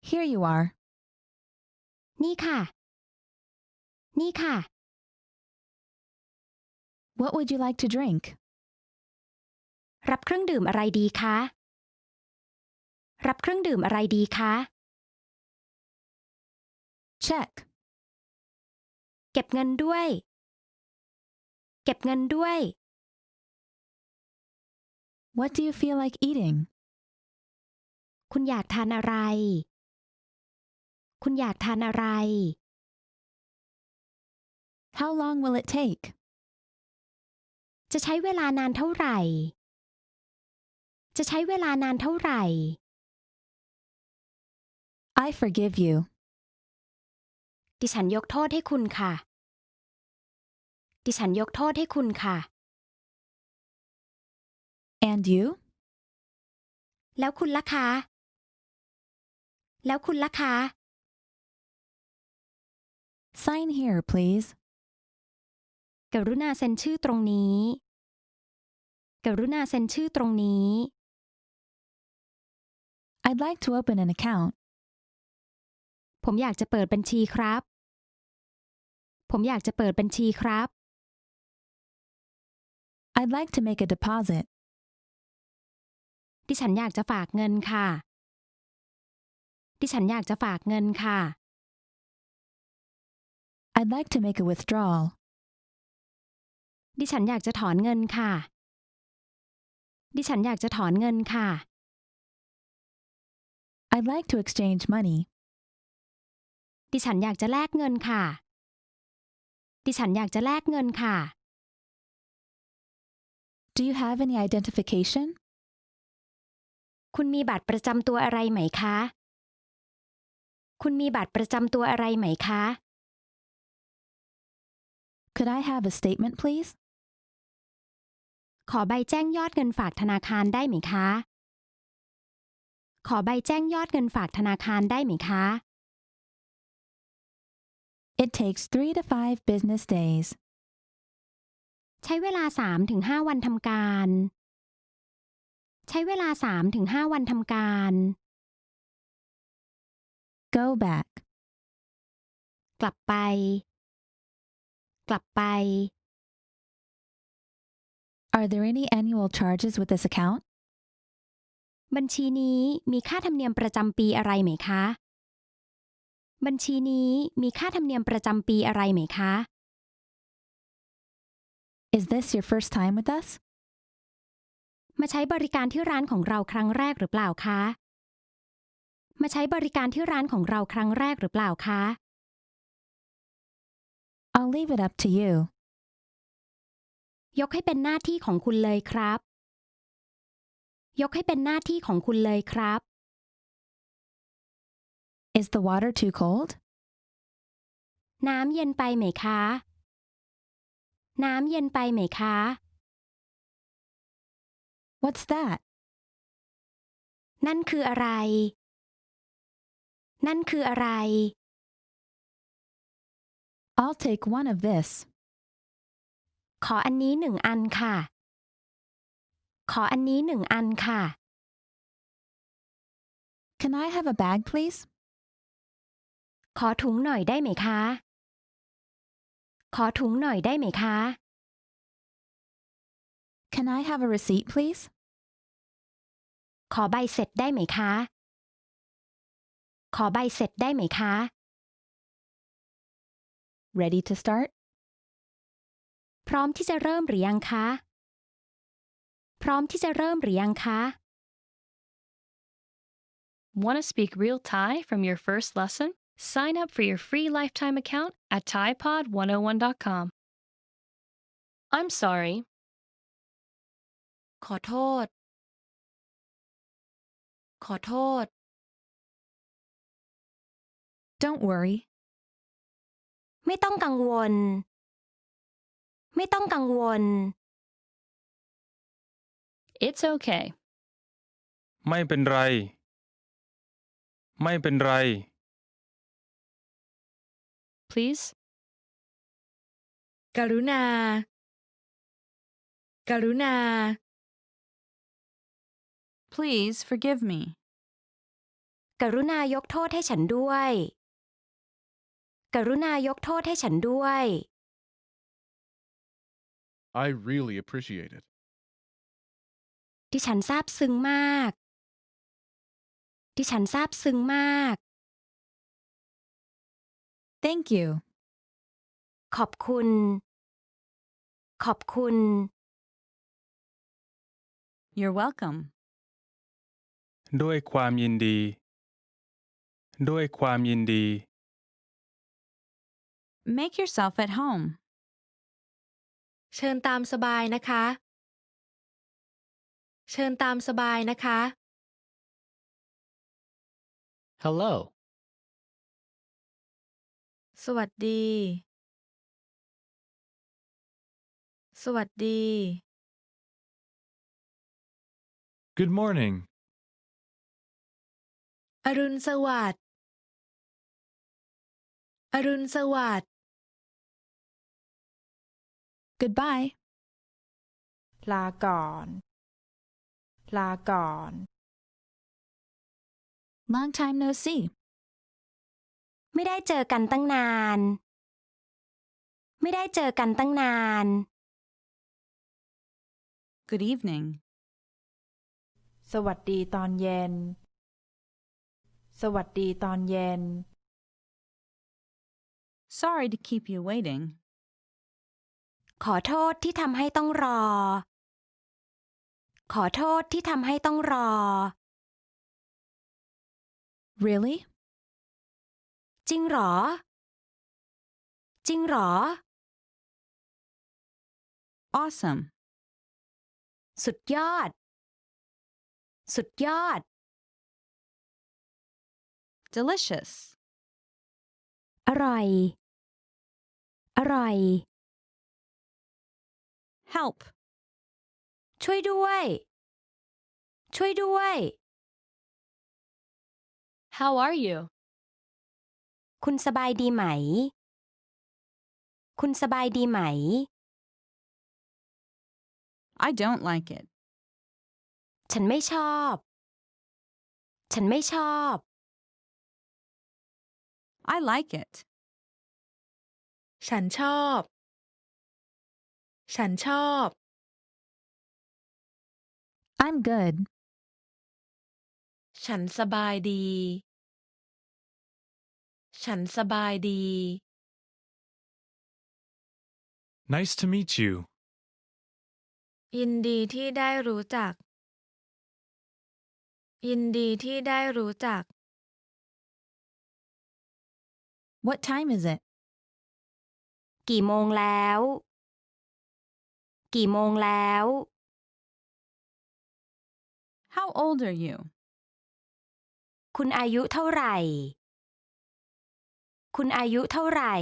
Here you are. นี่ค่ะ นี่ค่ะ What would you like to drink? รับเครื่องดื่มอะไรดีคะ รับเครื่องดื่มอะไรดีคะ Check. เก็บเงินด้วย เก็บเงินด้วย What do you feel like eating? คุณอยากทานอะไร คุณอยากทานอะไร How long will it take? จะใช้เวลานานเท่าไหร่ จะใช้เวลานานเท่าไหร่ I forgive you. ดิฉันยกโทษให้คุณค่ะ ดิฉันยกโทษให้คุณค่ะ And you? แล้วคุณล่ะคะ แล้วคุณล่ะคะ Sign here, please. กรุณาเซ็นชื่อตรงนี้ กรุณาเซ็นชื่อตรงนี้ I'd like to open an account. ผมอยากจะเปิดบัญชีครับ ผมอยากจะเปิดบัญชีครับ I'd like to make a deposit. ดิฉันอยากจะฝากเงินค่ะ ดิฉันอยากจะฝากเงินค่ะ I'd like to make a withdrawal. ดิฉันอยากจะถอนเงินค่ะ ดิฉันอยากจะถอนเงินค่ะ I'd like to exchange money. ดิฉันอยากจะแลกเงินค่ะ ดิฉันอยากจะแลกเงินค่ะ Do you have any identification? คุณมีบัตรประจำตัวอะไรไหมคะ คุณมีบัตรประจำตัวอะไรไหมคะ Could I have a statement, please? ขอใบแจ้งยอดเงินฝากธนาคารได้ไหมคะ ขอใบแจ้งยอดเงินฝากธนาคารได้ไหมคะ It takes 3 to 5 business days. ใช้เวลา 3-5 วันทำการ ใช้เวลา 3-5 วันทำการ Go back. กลับไป กลับไป Are there any annual charges with this account? บัญชีนี้มีค่าธรรมเนียมประจำปีอะไรไหมคะ บัญชีนี้มีค่าธรรมเนียมประจำปีอะไรไหมคะ Is this your first time with us? มาใช้บริการที่ร้านของเราครั้งแรกหรือเปล่าคะ มาใช้บริการที่ร้านของเราครั้งแรกหรือเปล่าคะ I'll leave it up to you. ยกให้เป็นหน้าที่ของคุณเลยครับ ยกให้เป็นหน้าที่ของคุณเลยครับ Is the water too cold? น้ำเย็นไปไหมคะ น้ำเย็นไปไหมคะ What's that? นั่นคืออะไร นั่นคืออะไร I'll take one of this. ขออันนี้1 อันค่ะ ขออันนี้1 อันค่ะ Can I have a bag, please? ขอถุงหน่อยได้ไหมคะ ขอถุงหน่อยได้ไหมคะ Can I have a receipt, please? ขอใบเสร็จได้ไหมคะ ขอใบเสร็จได้ไหมคะ Ready to start? พร้อมที่จะเริ่มหรือยังคะ พร้อมที่จะเริ่มหรือยังคะ Want to speak real Thai from your first lesson? Sign up for your free lifetime account at ThaiPod101.com. I'm sorry. ขอโทษ ขอโทษ Don't worry. ไม่ต้องกังวล ไม่ต้องกังวล It's okay. ไม่เป็นไร ไม่เป็นไร Please. กรุณา กรุณา Please forgive me. กรุณายกโทษให้ฉันด้วย กรุณายกโทษให้ฉันด้วย I really appreciate it. ดิฉันซาบซึ้งมาก ดิฉันซาบซึ้งมาก Thank you. ขอบคุณ ขอบคุณ You're welcome. ด้วยความยินดี ด้วยความยินดี Make yourself at home. เชิญตามสบายนะคะ เชิญตามสบายนะคะ Hello. สวัสดี สวัสดี Good morning. อรุณสวัสดิ์ อรุณสวัสดิ์ Goodbye. ลาก่อน ลาก่อน Long time no see. ไม่ได้เจอกันตั้งนานไม่ได้เจอกันตั้งนาน Good evening. สวัสดีตอนเย็น สวัสดีตอนเย็น Sorry to keep you waiting. ขอโทษที่ทำให้ต้องรอ ขอโทษที่ทำให้ต้องรอ Really? จริงหรอ จริงหรอ Awesome. สุดยอด สุดยอด Delicious. อร่อย อร่อย Help. ช่วยด้วย ช่วยด้วย How are you? คุณสบายดีไหม คุณสบายดีไหม I don't like it. ฉันไม่ชอบ ฉันไม่ชอบ I like it. ฉันชอบ ฉันชอบ I'm good ฉันสบายดี ฉันสบายดี Nice to meet you. ยินดีที่ได้รู้จัก ยินดีที่ได้รู้จัก What time is it? กี่โมงแล้ว กี่โมงแล้ว How old are you? คุณอายุเท่าไหร่ คุณอายุเท่าไหร่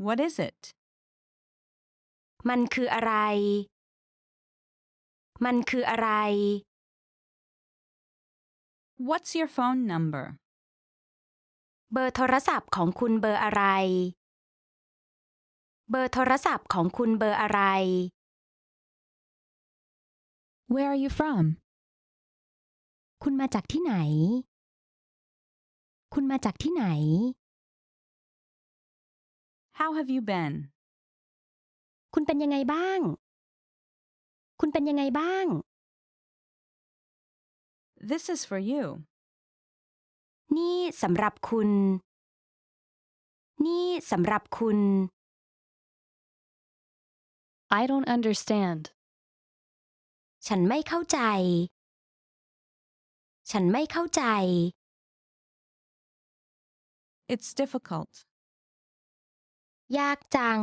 What is it? มันคืออะไร มันคืออะไร What's your phone number? เบอร์โทรศัพท์ของคุณเบอร์อะไร เบอร์โทรศัพท์ของคุณเบอร์อะไร Where are you from? คุณมาจากที่ไหน คุณมาจากที่ไหน How have you been? คุณเป็นยังไงบ้าง คุณเป็นยังไงบ้าง This is for you. นี่สำหรับคุณ นี่สำหรับคุณ I don't understand. ฉันไม่เข้าใจ ฉันไม่เข้าใจ It's difficult. ยากจัง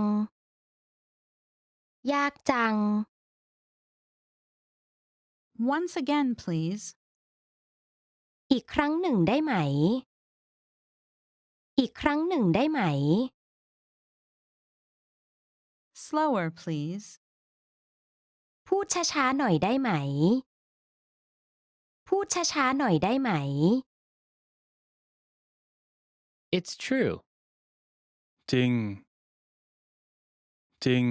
ยากจัง Once again, please. อีกครั้งหนึ่งได้ไหม อีกครั้งหนึ่งได้ไหม Slower, please. พูดช้าๆหน่อยได้ไหม พูดช้าๆหน่อยได้ไหม It's true. จริง จริง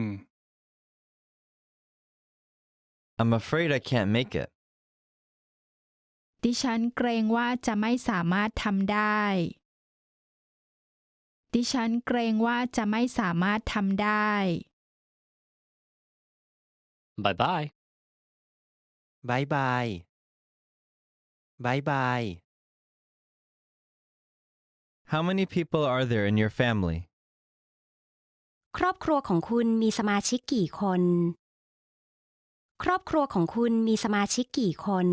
I'm afraid I can't make it. ดิฉันเกรงว่าจะไม่สามารถทำได้ ดิฉันเกรงว่าจะไม่สามารถทำได้ Bye bye. Bye bye. Bye bye. How many people are there in your family? ครอบครัวของคุณมีสมาชิกกี่คน ครอบครัวของคุณมีสมาชิกกี่คน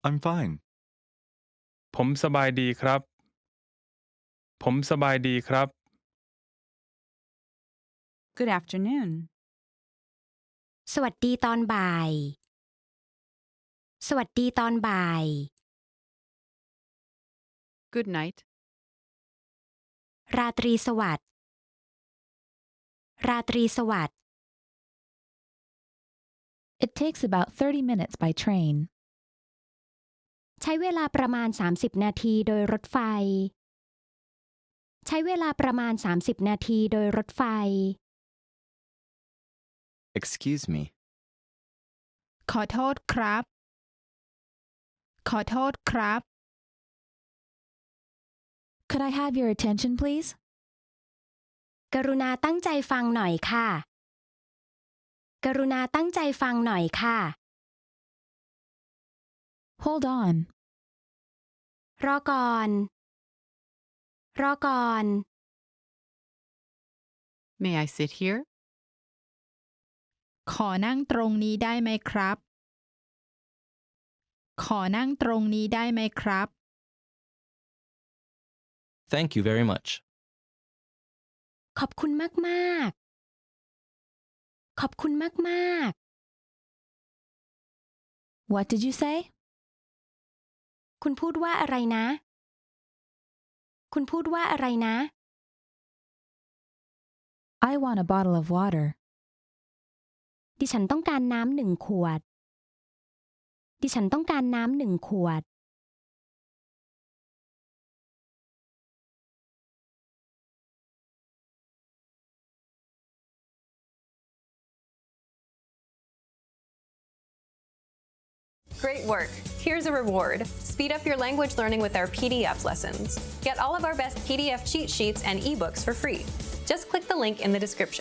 I'm fine. ผมสบายดีครับ ผมสบายดีครับ Good afternoon. สวัสดีตอนบ่าย สวัสดีตอนบ่าย Good night. ราตรีสวัสดิ์ ราตรีสวัสดิ์ It takes about 30 minutes by train. ใช้เวลาประมาณ30นาทีโดยรถไฟ ใช้เวลาประมาณ30นาทีโดยรถไฟ Excuse me. ขอโทษครับ ขอโทษครับ Could I have your attention, please? กรุณาตั้งใจฟังหน่อยค่ะ กรุณาตั้งใจฟังหน่อยค่ะ Hold on. รอก่อน รอก่อน May I sit here? ขอนั่งตรงนี้ได้ไหมครับ ขอนั่งตรงนี้ได้ไหมครับ Thank you very much. ขอบคุณมากๆ ขอบคุณมาก What did you say? ๆ คุณพูดว่าอะไรนะ คุณพูดว่าอะไรนะ I want a bottle of water. ดิฉันต้องการน้ำ1 ขวด ดิฉันต้องการน้ำ1 ขวด Great work! Here's a reward. Speed up your language learning with our PDF lessons. Get all of our best PDF cheat sheets and ebooks for free. Just click the link in the description.